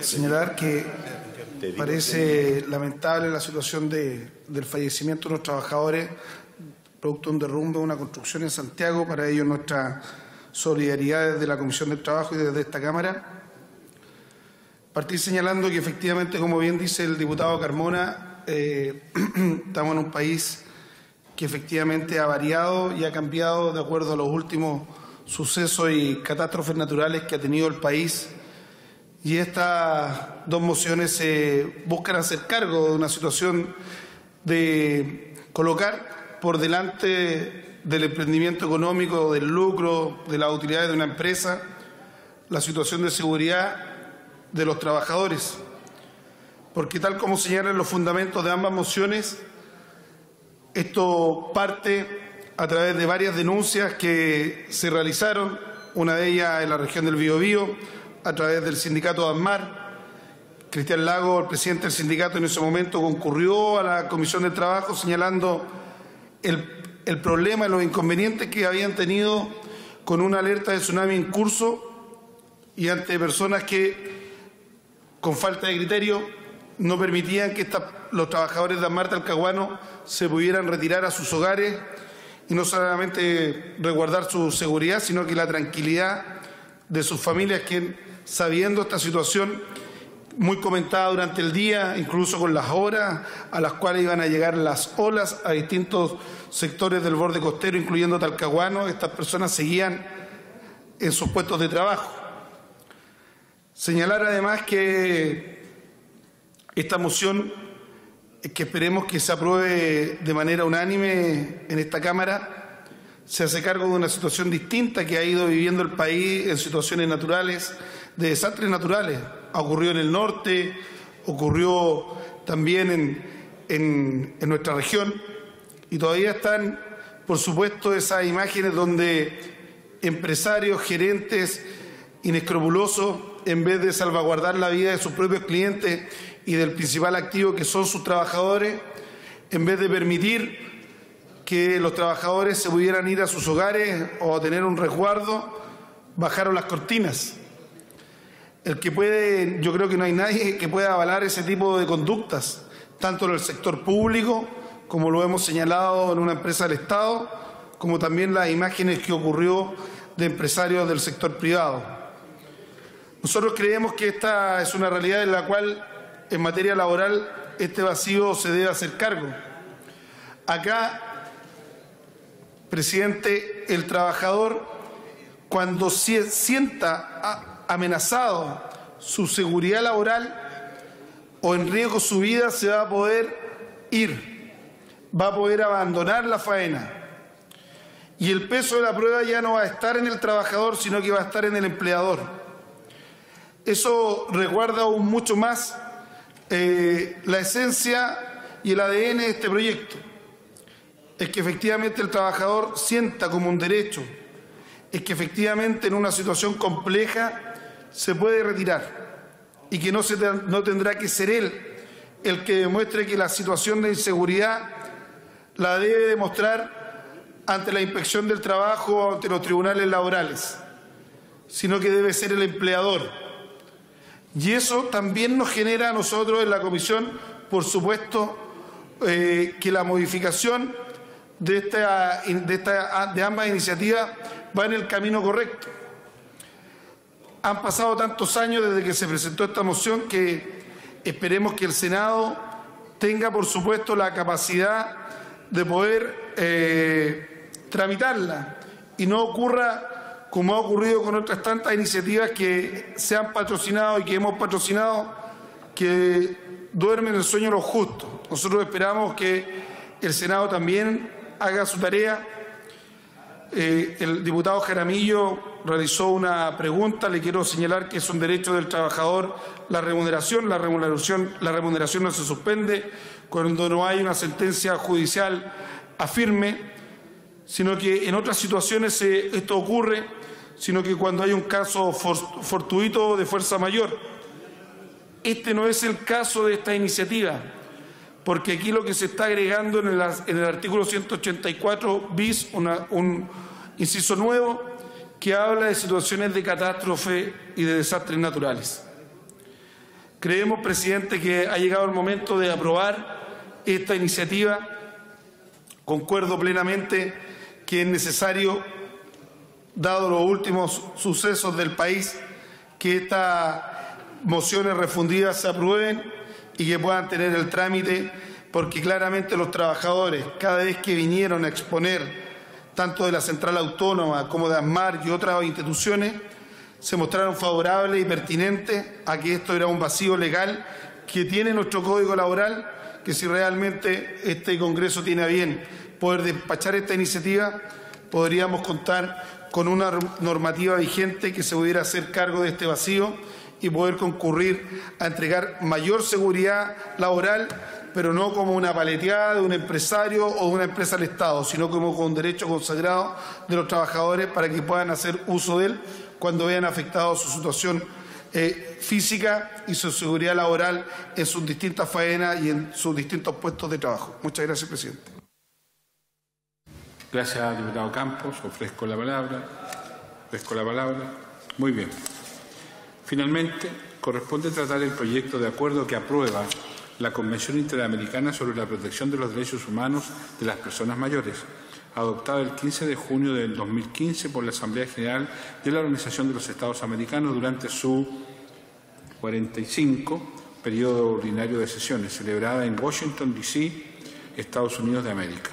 señalar que parece lamentable la situación del fallecimiento de unos trabajadores producto de un derrumbe de una construcción en Santiago. Para ello, nuestra solidaridad desde la Comisión del Trabajo y desde esta Cámara. Partir señalando que efectivamente, como bien dice el diputado Carmona, estamos en un país que efectivamente ha variado y ha cambiado de acuerdo a los últimos sucesos y catástrofes naturales que ha tenido el país. Y estas 2 mociones buscan hacer cargo de una situación de colocar por delante del emprendimiento económico, del lucro, de las utilidades de una empresa, la situación de seguridad de los trabajadores. Porque tal como señalan los fundamentos de ambas mociones, esto parte a través de varias denuncias que se realizaron, una de ellas en la región del Biobío, a través del sindicato ADMAR. Cristian Lago, el presidente del sindicato, en ese momento concurrió a la Comisión de Trabajo señalando el problema y los inconvenientes que habían tenido con una alerta de tsunami en curso y ante personas que, con falta de criterio, no permitían que los trabajadores de ADMAR Talcahuano se pudieran retirar a sus hogares y no solamente resguardar su seguridad, sino que la tranquilidad de sus familias, que, sabiendo esta situación, muy comentada durante el día, incluso con las horas a las cuales iban a llegar las olas a distintos sectores del borde costero, incluyendo Talcahuano. Estas personas seguían en sus puestos de trabajo. Señalar además que esta moción, que esperemos que se apruebe de manera unánime en esta Cámara, se hace cargo de una situación distinta que ha ido viviendo el país en situaciones naturales, de desastres naturales. Ocurrió en el norte, ocurrió también en nuestra región, y todavía están, por supuesto, esas imágenes donde empresarios, gerentes inescrupulosos, en vez de salvaguardar la vida de sus propios clientes y del principal activo que son sus trabajadores, en vez de permitir que los trabajadores se pudieran ir a sus hogares o tener un resguardo, bajaron las cortinas. Yo creo que no hay nadie que pueda avalar ese tipo de conductas, tanto en el sector público, como lo hemos señalado en una empresa del Estado, como también las imágenes que ocurrió de empresarios del sector privado. Nosotros creemos que esta es una realidad en la cual, en materia laboral, este vacío se debe hacer cargo. Acá, presidente, el trabajador, cuando sienta amenazado su seguridad laboral o en riesgo su vida, se va a poder ir, va a poder abandonar la faena. Y el peso de la prueba ya no va a estar en el trabajador, sino que va a estar en el empleador. Eso resguarda aún mucho más la esencia y el ADN de este proyecto. Es que efectivamente el trabajador sienta como un derecho, es que efectivamente en una situación compleja se puede retirar y que no tendrá que ser él el que demuestre que la situación de inseguridad la debe demostrar ante la inspección del trabajo o ante los tribunales laborales, sino que debe ser el empleador. Y eso también nos genera a nosotros en la comisión, por supuesto, que la modificación de ambas iniciativas va en el camino correcto. Han pasado tantos años desde que se presentó esta moción que esperemos que el Senado tenga, por supuesto, la capacidad de poder tramitarla y no ocurra como ha ocurrido con otras tantas iniciativas que se han patrocinado y que hemos patrocinado, que duermen el sueño de los justos. Nosotros esperamos que el Senado también haga su tarea. El diputado Jaramillo realizó una pregunta. Le quiero señalar que es un derecho del trabajador la remuneración no se suspende cuando no hay una sentencia judicial afirme, sino que en otras situaciones esto ocurre, sino que cuando hay un caso fortuito de fuerza mayor. Este no es el caso de esta iniciativa, porque aquí lo que se está agregando en el artículo 184 bis, un inciso nuevo que habla de situaciones de catástrofe y de desastres naturales. Creemos, presidente, que ha llegado el momento de aprobar esta iniciativa. Concuerdo plenamente que es necesario, dado los últimos sucesos del país, que estas mociones refundidas se aprueben y que puedan tener el trámite, porque claramente los trabajadores, cada vez que vinieron a exponer, tanto de la Central Autónoma como de ASMAR y otras instituciones, se mostraron favorables y pertinentes a que esto era un vacío legal que tiene nuestro Código Laboral, que si realmente este Congreso tiene a bien poder despachar esta iniciativa, podríamos contar con una normativa vigente que se pudiera hacer cargo de este vacío y poder concurrir a entregar mayor seguridad laboral, pero no como una paleteada de un empresario o de una empresa del Estado, sino como con un derecho consagrado de los trabajadores para que puedan hacer uso de él cuando vean afectado su situación física y su seguridad laboral en sus distintas faenas y en sus distintos puestos de trabajo. Muchas gracias, presidente. Gracias, diputado Campos. Ofrezco la palabra. Muy bien. Finalmente, corresponde tratar el proyecto de acuerdo que aprueba la Convención Interamericana sobre la Protección de los Derechos Humanos de las Personas Mayores, adoptada el 15 de junio del 2015 por la Asamblea General de la Organización de los Estados Americanos durante su 45, periodo ordinario de sesiones, celebrada en Washington, D.C., Estados Unidos de América.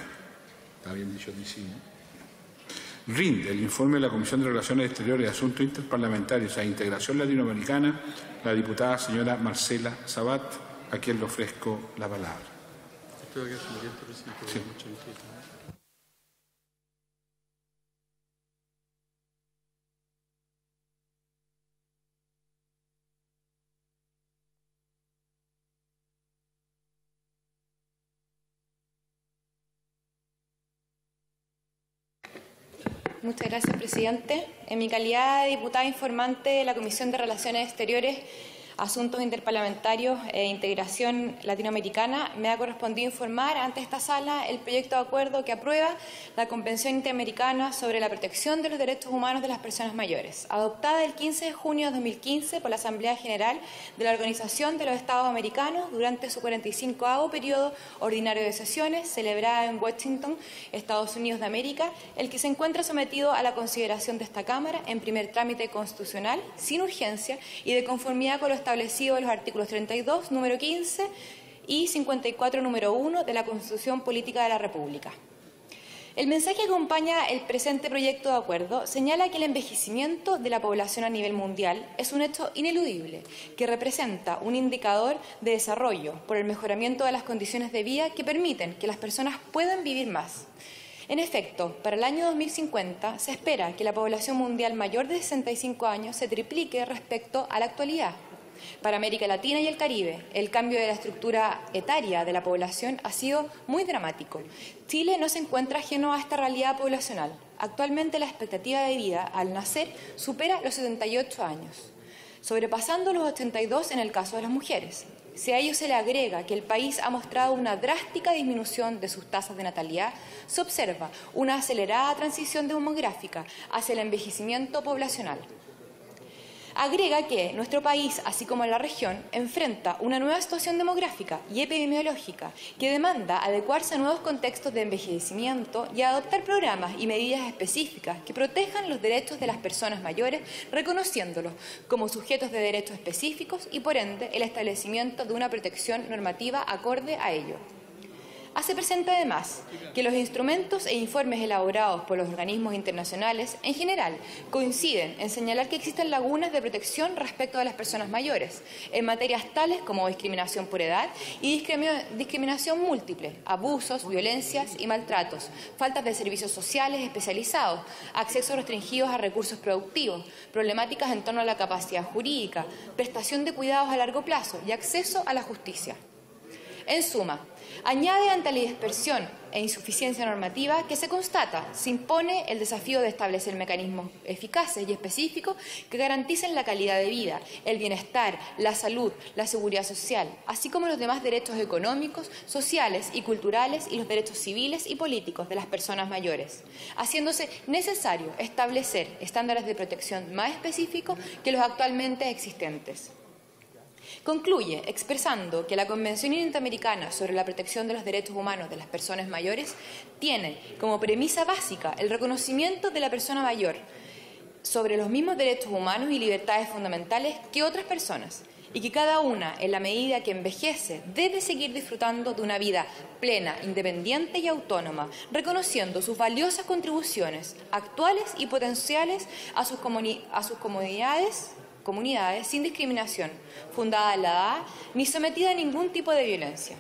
¿Está bien dicho D.C., no? Rinde el informe de la Comisión de Relaciones Exteriores y Asuntos Interparlamentarios e Integración Latinoamericana la diputada señora Marcela Sabat, a quien le ofrezco la palabra. Sí. Muchas gracias, presidente. En mi calidad de diputada informante de la Comisión de Relaciones Exteriores, Asuntos Interparlamentarios e Integración Latinoamericana, me ha correspondido informar ante esta sala el proyecto de acuerdo que aprueba la Convención Interamericana sobre la Protección de los Derechos Humanos de las Personas Mayores, adoptada el 15 de junio de 2015 por la Asamblea General de la Organización de los Estados Americanos durante su 45º periodo ordinario de sesiones, celebrada en Washington, Estados Unidos de América, el que se encuentra sometido a la consideración de esta Cámara en primer trámite constitucional, sin urgencia y de conformidad con lo establecido en los artículos 32, número 15 y 54, número 1 de la Constitución Política de la República. El mensaje que acompaña el presente proyecto de acuerdo señala que el envejecimiento de la población a nivel mundial es un hecho ineludible que representa un indicador de desarrollo por el mejoramiento de las condiciones de vida que permiten que las personas puedan vivir más. En efecto, para el año 2050 se espera que la población mundial mayor de 65 años se triplique respecto a la actualidad. Para América Latina y el Caribe, el cambio de la estructura etaria de la población ha sido muy dramático. Chile no se encuentra ajeno a esta realidad poblacional. Actualmente la expectativa de vida al nacer supera los 78 años, sobrepasando los 82 en el caso de las mujeres. Si a ello se le agrega que el país ha mostrado una drástica disminución de sus tasas de natalidad, se observa una acelerada transición demográfica hacia el envejecimiento poblacional. Agrega que nuestro país, así como la región, enfrenta una nueva situación demográfica y epidemiológica que demanda adecuarse a nuevos contextos de envejecimiento y adoptar programas y medidas específicas que protejan los derechos de las personas mayores, reconociéndolos como sujetos de derechos específicos y, por ende, el establecimiento de una protección normativa acorde a ello. Hace presente además que los instrumentos e informes elaborados por los organismos internacionales en general coinciden en señalar que existen lagunas de protección respecto a las personas mayores en materias tales como discriminación por edad y discriminación múltiple, abusos, violencias y maltratos, faltas de servicios sociales especializados, acceso restringidos a recursos productivos, problemáticas en torno a la capacidad jurídica, prestación de cuidados a largo plazo y acceso a la justicia. En suma, añade ante la dispersión e insuficiencia normativa que se constata, se impone el desafío de establecer mecanismos eficaces y específicos que garanticen la calidad de vida, el bienestar, la salud, la seguridad social, así como los demás derechos económicos, sociales y culturales y los derechos civiles y políticos de las personas mayores, haciéndose necesario establecer estándares de protección más específicos que los actualmente existentes. Concluye expresando que la Convención Interamericana sobre la Protección de los Derechos Humanos de las Personas Mayores tiene como premisa básica el reconocimiento de la persona mayor sobre los mismos derechos humanos y libertades fundamentales que otras personas y que cada una, en la medida que envejece, debe seguir disfrutando de una vida plena, independiente y autónoma, reconociendo sus valiosas contribuciones actuales y potenciales a sus comunidades sin discriminación, fundada en la edad, ni sometida a ningún tipo de violencia.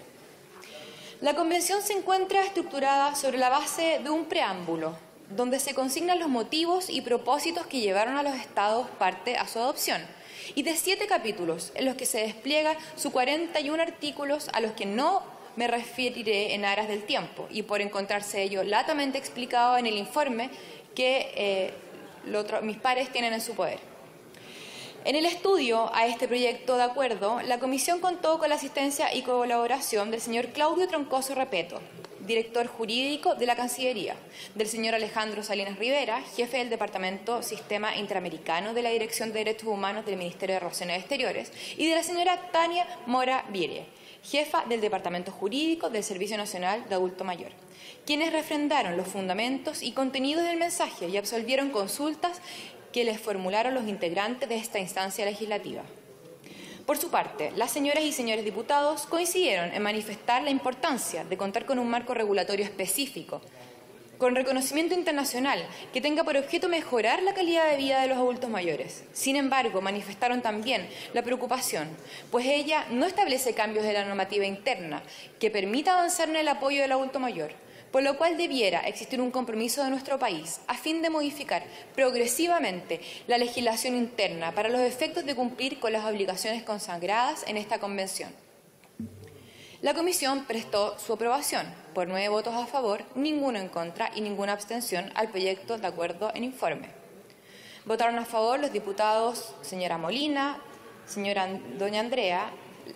La Convención se encuentra estructurada sobre la base de un preámbulo, donde se consignan los motivos y propósitos que llevaron a los Estados parte a su adopción, y de 7 capítulos, en los que se despliega sus 41 artículos a los que no me referiré en aras del tiempo, y por encontrarse ello latamente explicado en el informe que mis pares tienen en su poder. En el estudio a este proyecto de acuerdo, la Comisión contó con la asistencia y colaboración del señor Claudio Troncoso Repeto, director jurídico de la Cancillería, del señor Alejandro Salinas Rivera, jefe del Departamento Sistema Interamericano de la Dirección de Derechos Humanos del Ministerio de Relaciones Exteriores, y de la señora Tania Mora Viere, jefa del Departamento Jurídico del Servicio Nacional de Adulto Mayor, quienes refrendaron los fundamentos y contenidos del mensaje y absolvieron consultas que les formularon los integrantes de esta instancia legislativa. Por su parte, las señoras y señores diputados coincidieron en manifestar la importancia de contar con un marco regulatorio específico, con reconocimiento internacional, que tenga por objeto mejorar la calidad de vida de los adultos mayores. Sin embargo, manifestaron también la preocupación, pues ella no establece cambios de la normativa interna que permita avanzar en el apoyo del adulto mayor, por lo cual debiera existir un compromiso de nuestro país a fin de modificar progresivamente la legislación interna para los efectos de cumplir con las obligaciones consagradas en esta Convención. La Comisión prestó su aprobación por 9 votos a favor, ninguno en contra y ninguna abstención al proyecto de acuerdo en informe. Votaron a favor los diputados señora Molina, señora doña Andrea,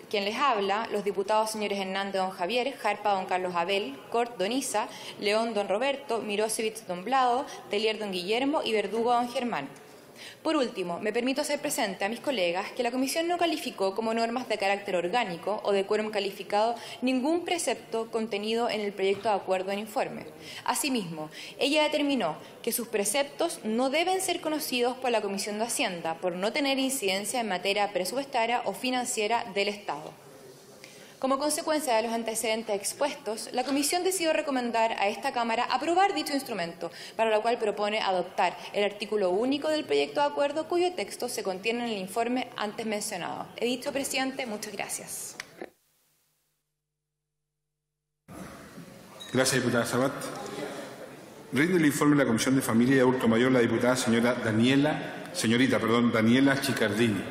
quien les habla, los diputados señores Hernández don Javier, Jarpa don Carlos Abel, Cort don Isa, León don Roberto, Mirosevich don Blado, Telier don Guillermo y Verdugo don Germán. Por último, me permito hacer presente a mis colegas que la Comisión no calificó como normas de carácter orgánico o de quórum calificado ningún precepto contenido en el proyecto de acuerdo en informe. Asimismo, ella determinó que sus preceptos no deben ser conocidos por la Comisión de Hacienda por no tener incidencia en materia presupuestaria o financiera del Estado. Como consecuencia de los antecedentes expuestos, la Comisión decidió recomendar a esta Cámara aprobar dicho instrumento, para lo cual propone adoptar el artículo único del proyecto de acuerdo, cuyo texto se contiene en el informe antes mencionado. He dicho, presidente, muchas gracias. Gracias, diputada Sabat. Rinde el informe de la Comisión de Familia y Adulto Mayor la diputada señorita Daniela Chicardini.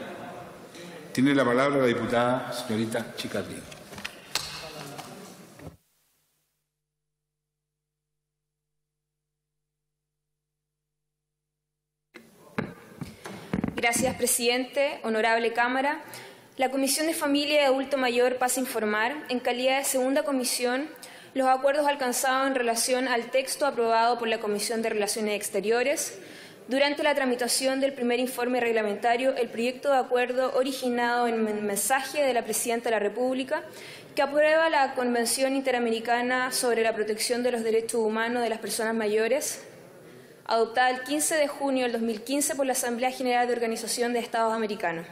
Tiene la palabra la diputada señorita Chicardini. Gracias, presidente. Honorable Cámara. La Comisión de Familia y Adulto Mayor pasa a informar, en calidad de segunda comisión, los acuerdos alcanzados en relación al texto aprobado por la Comisión de Relaciones Exteriores. Durante la tramitación del primer informe reglamentario, el proyecto de acuerdo originado en el mensaje de la Presidenta de la República, que aprueba la Convención Interamericana sobre la Protección de los Derechos Humanos de las Personas Mayores, adoptada el 15 de junio del 2015 por la Asamblea General de Organización de Estados Americanos.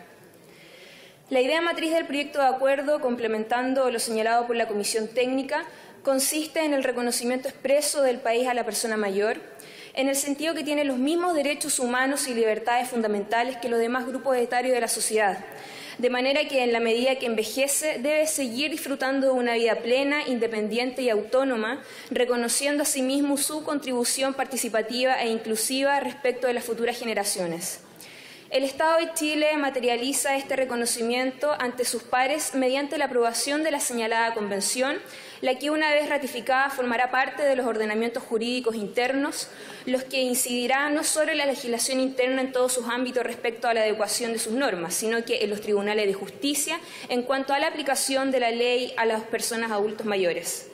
La idea matriz del proyecto de acuerdo, complementando lo señalado por la Comisión Técnica, consiste en el reconocimiento expreso del país a la persona mayor, en el sentido que tiene los mismos derechos humanos y libertades fundamentales que los demás grupos etarios de la sociedad, de manera que en la medida que envejece debe seguir disfrutando de una vida plena, independiente y autónoma, reconociendo asimismo su contribución participativa e inclusiva respecto de las futuras generaciones. El Estado de Chile materializa este reconocimiento ante sus pares mediante la aprobación de la señalada Convención, la que una vez ratificada formará parte de los ordenamientos jurídicos internos, los que incidirán no solo en la legislación interna en todos sus ámbitos respecto a la adecuación de sus normas, sino que en los tribunales de justicia en cuanto a la aplicación de la ley a las personas adultos mayores.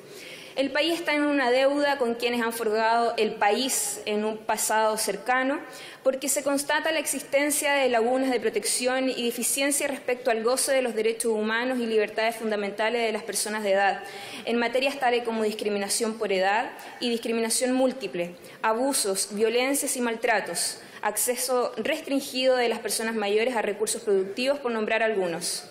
El país está en una deuda con quienes han forjado el país en un pasado cercano, porque se constata la existencia de lagunas de protección y deficiencia respecto al goce de los derechos humanos y libertades fundamentales de las personas de edad, en materias tales como discriminación por edad y discriminación múltiple, abusos, violencias y maltratos, acceso restringido de las personas mayores a recursos productivos, por nombrar algunos.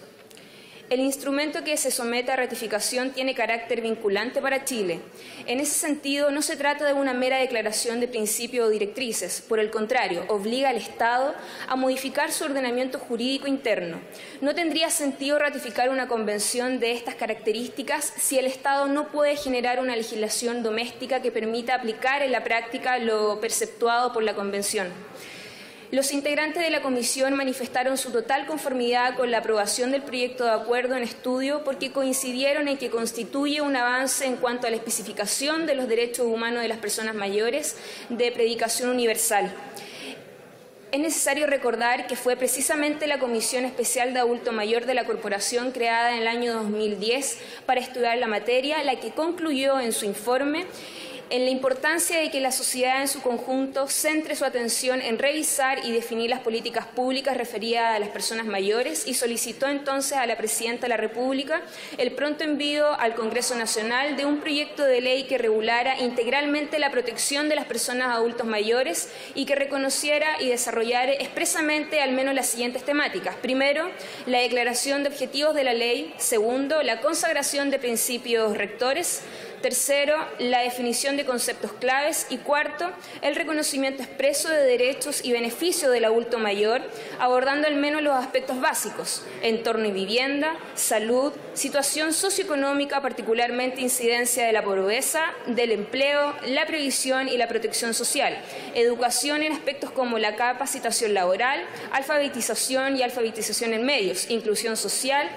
El instrumento que se somete a ratificación tiene carácter vinculante para Chile. En ese sentido, no se trata de una mera declaración de principios o directrices. Por el contrario, obliga al Estado a modificar su ordenamiento jurídico interno. No tendría sentido ratificar una convención de estas características si el Estado no puede generar una legislación doméstica que permita aplicar en la práctica lo perceptuado por la convención. Los integrantes de la Comisión manifestaron su total conformidad con la aprobación del proyecto de acuerdo en estudio porque coincidieron en que constituye un avance en cuanto a la especificación de los derechos humanos de las personas mayores de predicación universal. Es necesario recordar que fue precisamente la Comisión Especial de Adulto Mayor de la Corporación, creada en el año 2010 para estudiar la materia, la que concluyó en su informe en la importancia de que la sociedad en su conjunto centre su atención en revisar y definir las políticas públicas referidas a las personas mayores y solicitó entonces a la Presidenta de la República el pronto envío al Congreso Nacional de un proyecto de ley que regulara integralmente la protección de las personas adultos mayores y que reconociera y desarrollara expresamente al menos las siguientes temáticas. Primero, la declaración de objetivos de la ley. Segundo, la consagración de principios rectores. Tercero, la definición de conceptos claves. Y cuarto, el reconocimiento expreso de derechos y beneficios del adulto mayor, abordando al menos los aspectos básicos: entorno y vivienda, salud, situación socioeconómica, particularmente incidencia de la pobreza, del empleo, la previsión y la protección social, educación en aspectos como la capacitación laboral, alfabetización y alfabetización en medios, inclusión social,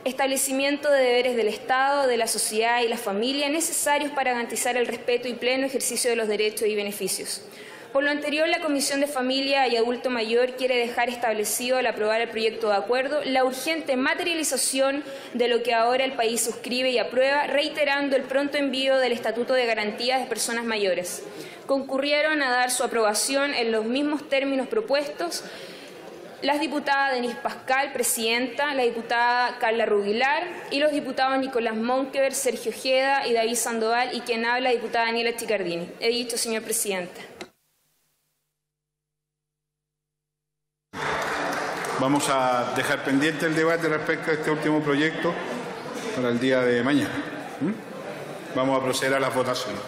establecimiento de deberes del Estado, de la sociedad y la familia necesarios para garantizar el respeto y pleno ejercicio de los derechos y beneficios. Por lo anterior, la Comisión de Familia y Adulto Mayor quiere dejar establecido al aprobar el proyecto de acuerdo la urgente materialización de lo que ahora el país suscribe y aprueba, reiterando el pronto envío del Estatuto de Garantías de Personas Mayores. Concurrieron a dar su aprobación en los mismos términos propuestos las diputadas Denise Pascal, presidenta, la diputada Carla Rubilar y los diputados Nicolás Monkever, Sergio Ojeda y David Sandoval, y quien habla, la diputada Daniela Chicardini. He dicho, señor presidente. Vamos a dejar pendiente el debate respecto a este último proyecto para el día de mañana. Vamos a proceder a las votaciones.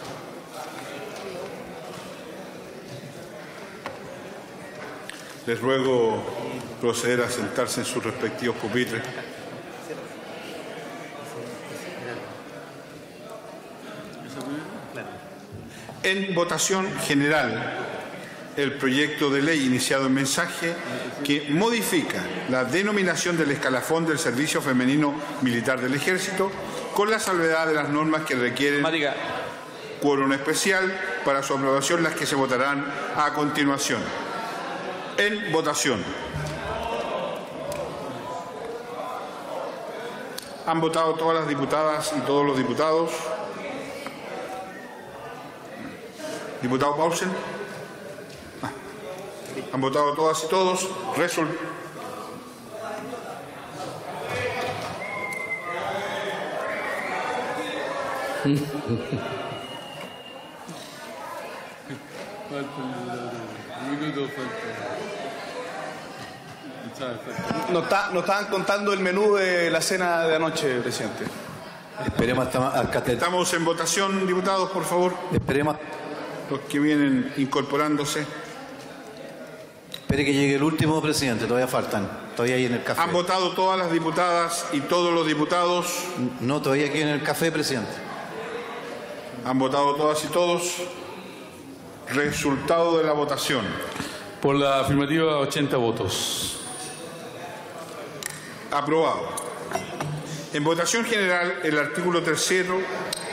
Les ruego proceder a sentarse en sus respectivos pupitres. En votación general, el proyecto de ley iniciado en mensaje que modifica la denominación del escalafón del Servicio Femenino Militar del Ejército con la salvedad de las normas que requieren quórum especial para su aprobación, las que se votarán a continuación. En votación. ¿Han votado todas las diputadas y todos los diputados? ¿Diputado Paulsen? ¿Han votado todas y todos? No estaban contando el menú de la cena de anoche, presidente. Esperemos hasta Estamos en votación, diputados, por favor. Esperemos. Los que vienen incorporándose. Espere que llegue el último, presidente. Todavía faltan. Todavía hay en el café. ¿Han votado todas las diputadas y todos los diputados? No, todavía aquí en el café, presidente. ¿Han votado todas y todos? Resultado de la votación. Por la afirmativa, 80 votos. Aprobado. En votación general, el artículo 3º,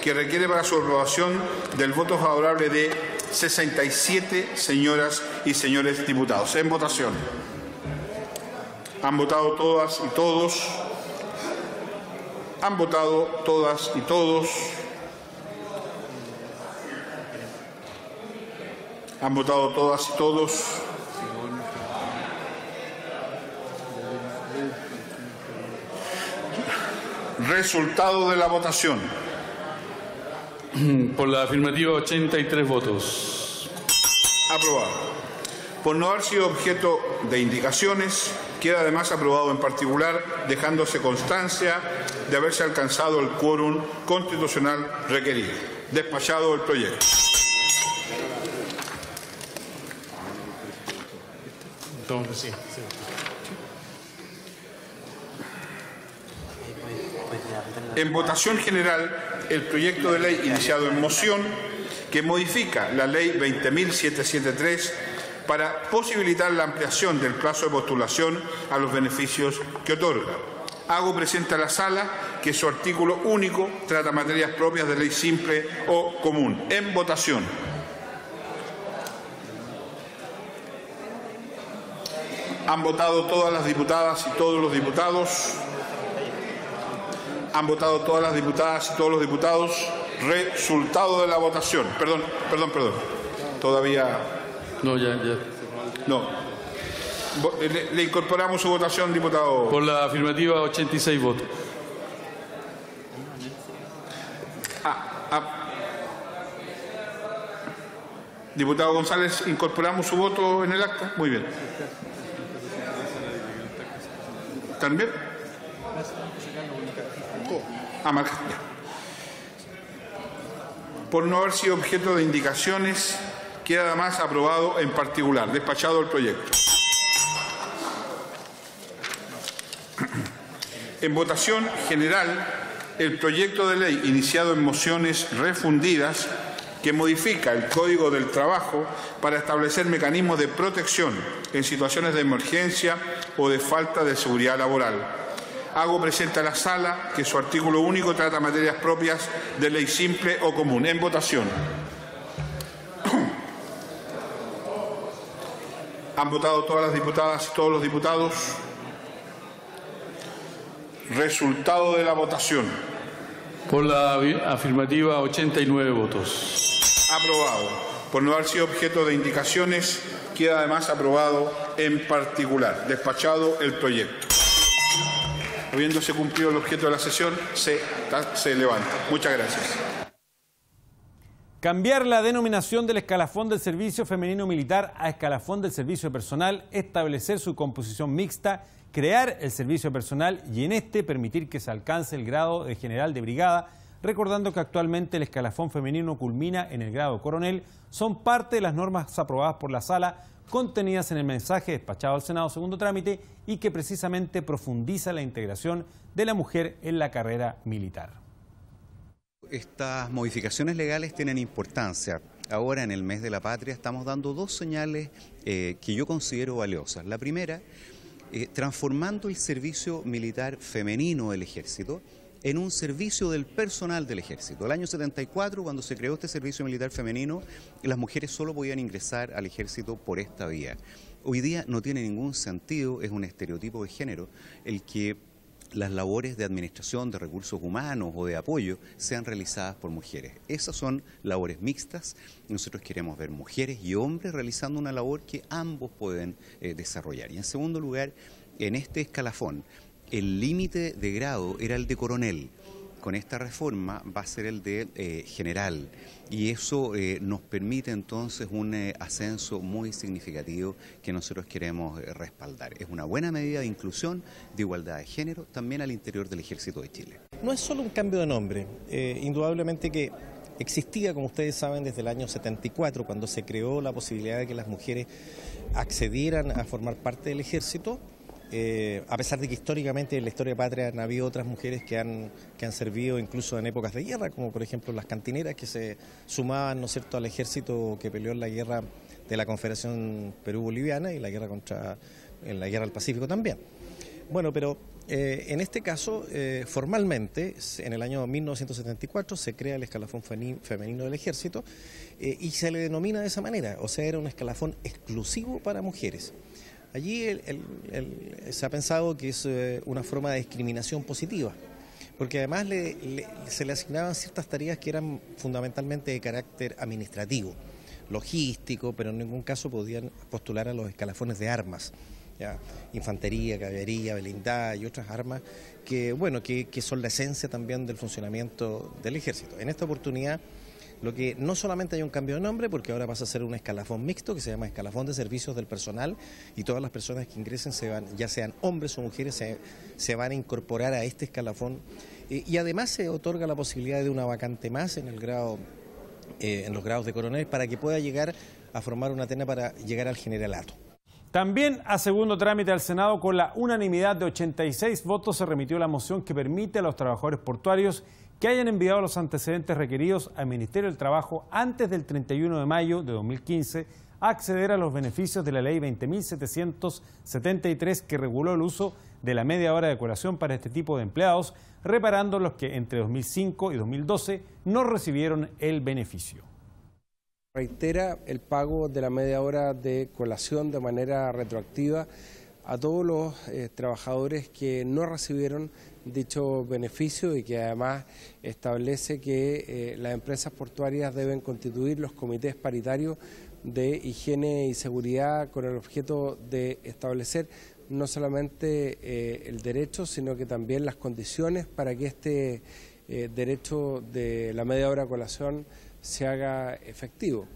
que requiere para su aprobación del voto favorable de 67 señoras y señores diputados. En votación. ¿Han votado todas y todos? ¿Han votado todas y todos? ¿Han votado todas y todos? Resultado de la votación. Por la afirmativa, 83 votos. Aprobado. Por no haber sido objeto de indicaciones, queda además aprobado en particular, dejándose constancia de haberse alcanzado el quórum constitucional requerido. Despachado el proyecto. En votación general, el proyecto de ley iniciado en moción que modifica la ley 20.773 para posibilitar la ampliación del plazo de postulación a los beneficios que otorga. Hago presente a la sala que su artículo único trata materias propias de ley simple o común. En votación. ¿Han votado todas las diputadas y todos los diputados? ¿Han votado todas las diputadas y todos los diputados? Resultado de la votación. Perdón. Todavía... No, ya. No. Le incorporamos su votación, diputado. Por la afirmativa, 86 votos. Diputado González, ¿incorporamos su voto en el acta? Muy bien. ¿También? Marca. Por no haber sido objeto de indicaciones, queda además aprobado en particular. Despachado el proyecto. En votación general, el proyecto de ley iniciado en mociones refundidas que modifica el Código del Trabajo para establecer mecanismos de protección en situaciones de emergencia o de falta de seguridad laboral. Hago presente a la Sala que su artículo único trata materias propias de ley simple o común. En votación. ¿Han votado todas las diputadas y todos los diputados? Resultado de la votación. Por la afirmativa, 89 votos. Aprobado. Por no haber sido objeto de indicaciones, queda además aprobado en particular. Despachado el proyecto. Habiéndose cumplido el objeto de la sesión, se levanta. Muchas gracias. Cambiar la denominación del escalafón del servicio femenino militar a escalafón del servicio personal, establecer su composición mixta, crear el servicio personal y en este permitir que se alcance el grado de general de brigada, recordando que actualmente el escalafón femenino culmina en el grado coronel, son parte de las normas aprobadas por la Sala, contenidas en el mensaje despachado al Senado segundo trámite y que precisamente profundiza la integración de la mujer en la carrera militar. Estas modificaciones legales tienen importancia. Ahora, en el mes de la patria, estamos dando dos señales que yo considero valiosas. La primera, transformando el servicio militar femenino del Ejército en un servicio del personal del Ejército. El año 74, cuando se creó este servicio militar femenino, las mujeres solo podían ingresar al Ejército por esta vía. Hoy día no tiene ningún sentido, es un estereotipo de género, el que las labores de administración, de recursos humanos o de apoyo sean realizadas por mujeres. Esas son labores mixtas. Nosotros queremos ver mujeres y hombres realizando una labor que ambos pueden desarrollar. Y en segundo lugar, en este escalafón, el límite de grado era el de coronel. Con esta reforma va a ser el de general y eso nos permite entonces un ascenso muy significativo que nosotros queremos respaldar. Es una buena medida de inclusión, de igualdad de género, también al interior del Ejército de Chile. No es solo un cambio de nombre, indudablemente que existía, como ustedes saben, desde el año 74, cuando se creó la posibilidad de que las mujeres accedieran a formar parte del Ejército. A pesar de que históricamente en la historia patria han habido otras mujeres que han servido incluso en épocas de guerra, como por ejemplo las cantineras que se sumaban, ¿no es cierto?, al ejército que peleó en la guerra de la Confederación Perú-Boliviana y la guerra en la guerra del Pacífico también. Bueno, pero en este caso, formalmente, en el año 1974 se crea el escalafón femenino del Ejército y se le denomina de esa manera, o sea, era un escalafón exclusivo para mujeres. Allí se ha pensado que es una forma de discriminación positiva, porque además se le asignaban ciertas tareas que eran fundamentalmente de carácter administrativo, logístico, pero en ningún caso podían postular a los escalafones de armas, ¿ya? Infantería, caballería, blindada y otras armas que son la esencia también del funcionamiento del Ejército. En esta oportunidad, lo que no solamente hay un cambio de nombre, porque ahora pasa a ser un escalafón mixto que se llama escalafón de servicios del personal y todas las personas que ingresen, ya sean hombres o mujeres, se van a incorporar a este escalafón y además se otorga la posibilidad de una vacante más en los grados de coronel para que pueda llegar a formar una terna para llegar al generalato. También a segundo trámite al Senado, con la unanimidad de 86 votos, se remitió la moción que permite a los trabajadores portuarios que hayan enviado los antecedentes requeridos al Ministerio del Trabajo antes del 31 de mayo de 2015 a acceder a los beneficios de la Ley 20.773 que reguló el uso de la media hora de colación para este tipo de empleados, reparando los que entre 2005 y 2012 no recibieron el beneficio. Reitera el pago de la media hora de colación de manera retroactiva a todos los trabajadores que no recibieron dicho beneficio y que además establece que las empresas portuarias deben constituir los comités paritarios de higiene y seguridad con el objeto de establecer no solamente el derecho, sino que también las condiciones para que este derecho de la media hora a colación se haga efectivo.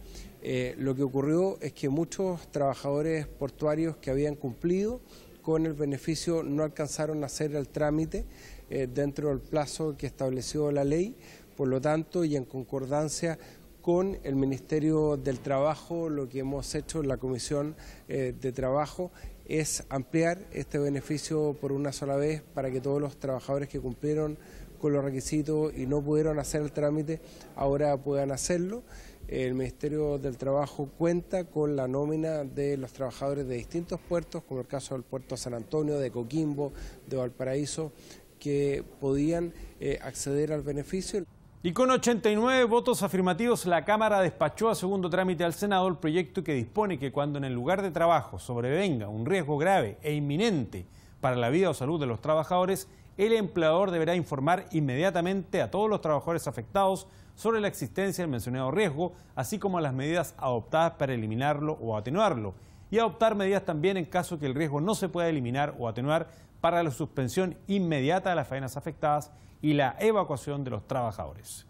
Lo que ocurrió es que muchos trabajadores portuarios que habían cumplido con el beneficio no alcanzaron a hacer el trámite dentro del plazo que estableció la ley, por lo tanto, y en concordancia con el Ministerio del Trabajo, lo que hemos hecho en la Comisión de Trabajo es ampliar este beneficio por una sola vez para que todos los trabajadores que cumplieron con los requisitos y no pudieron hacer el trámite ahora puedan hacerlo. El Ministerio del Trabajo cuenta con la nómina de los trabajadores de distintos puertos, como el caso del puerto de San Antonio, de Coquimbo, de Valparaíso, que podían acceder al beneficio. Y con 89 votos afirmativos, la Cámara despachó a segundo trámite al Senado el proyecto que dispone que cuando en el lugar de trabajo sobrevenga un riesgo grave e inminente para la vida o salud de los trabajadores, el empleador deberá informar inmediatamente a todos los trabajadores afectados sobre la existencia del mencionado riesgo, así como las medidas adoptadas para eliminarlo o atenuarlo, y adoptar medidas también en caso que el riesgo no se pueda eliminar o atenuar para la suspensión inmediata de las faenas afectadas y la evacuación de los trabajadores.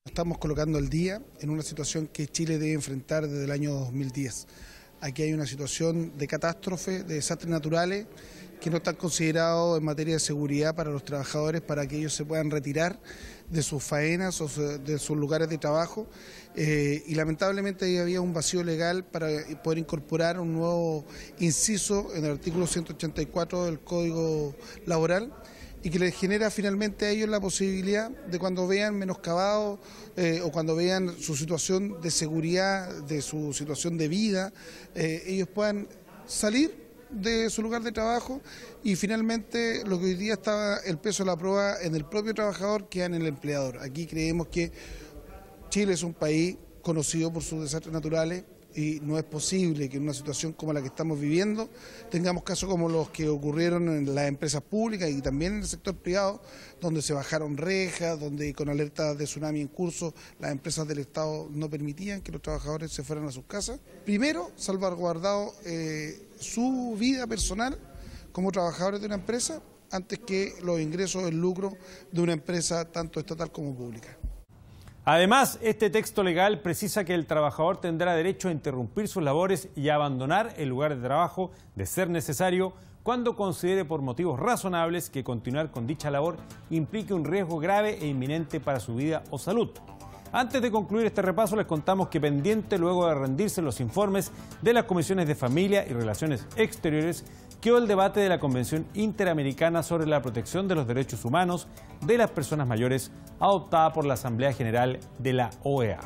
Estamos colocando al día en una situación que Chile debe enfrentar desde el año 2010. Aquí hay una situación de catástrofe, de desastres naturales que no están considerados en materia de seguridad para los trabajadores, para que ellos se puedan retirar de sus faenas o de sus lugares de trabajo, y lamentablemente ahí había un vacío legal para poder incorporar un nuevo inciso en el artículo 184 del Código Laboral, y que les genera finalmente a ellos la posibilidad de cuando vean menoscabados o cuando vean su situación de seguridad, de su situación de vida, ellos puedan salir de su lugar de trabajo y finalmente lo que hoy día estaba el peso de la prueba en el propio trabajador queda en el empleador. Aquí creemos que Chile es un país conocido por sus desastres naturales y no es posible que en una situación como la que estamos viviendo tengamos casos como los que ocurrieron en las empresas públicas y también en el sector privado, donde se bajaron rejas, donde con alerta de tsunami en curso las empresas del Estado no permitían que los trabajadores se fueran a sus casas. Primero, salvaguardado su vida personal como trabajadores de una empresa antes que los ingresos, el lucro de una empresa tanto estatal como pública. Además, este texto legal precisa que el trabajador tendrá derecho a interrumpir sus labores y a abandonar el lugar de trabajo, de ser necesario, cuando considere por motivos razonables que continuar con dicha labor implique un riesgo grave e inminente para su vida o salud. Antes de concluir este repaso, les contamos que pendiente luego de rendirse los informes de las Comisiones de Familia y Relaciones Exteriores, quedó el debate de la Convención Interamericana sobre la Protección de los Derechos Humanos de las Personas Mayores, adoptada por la Asamblea General de la OEA.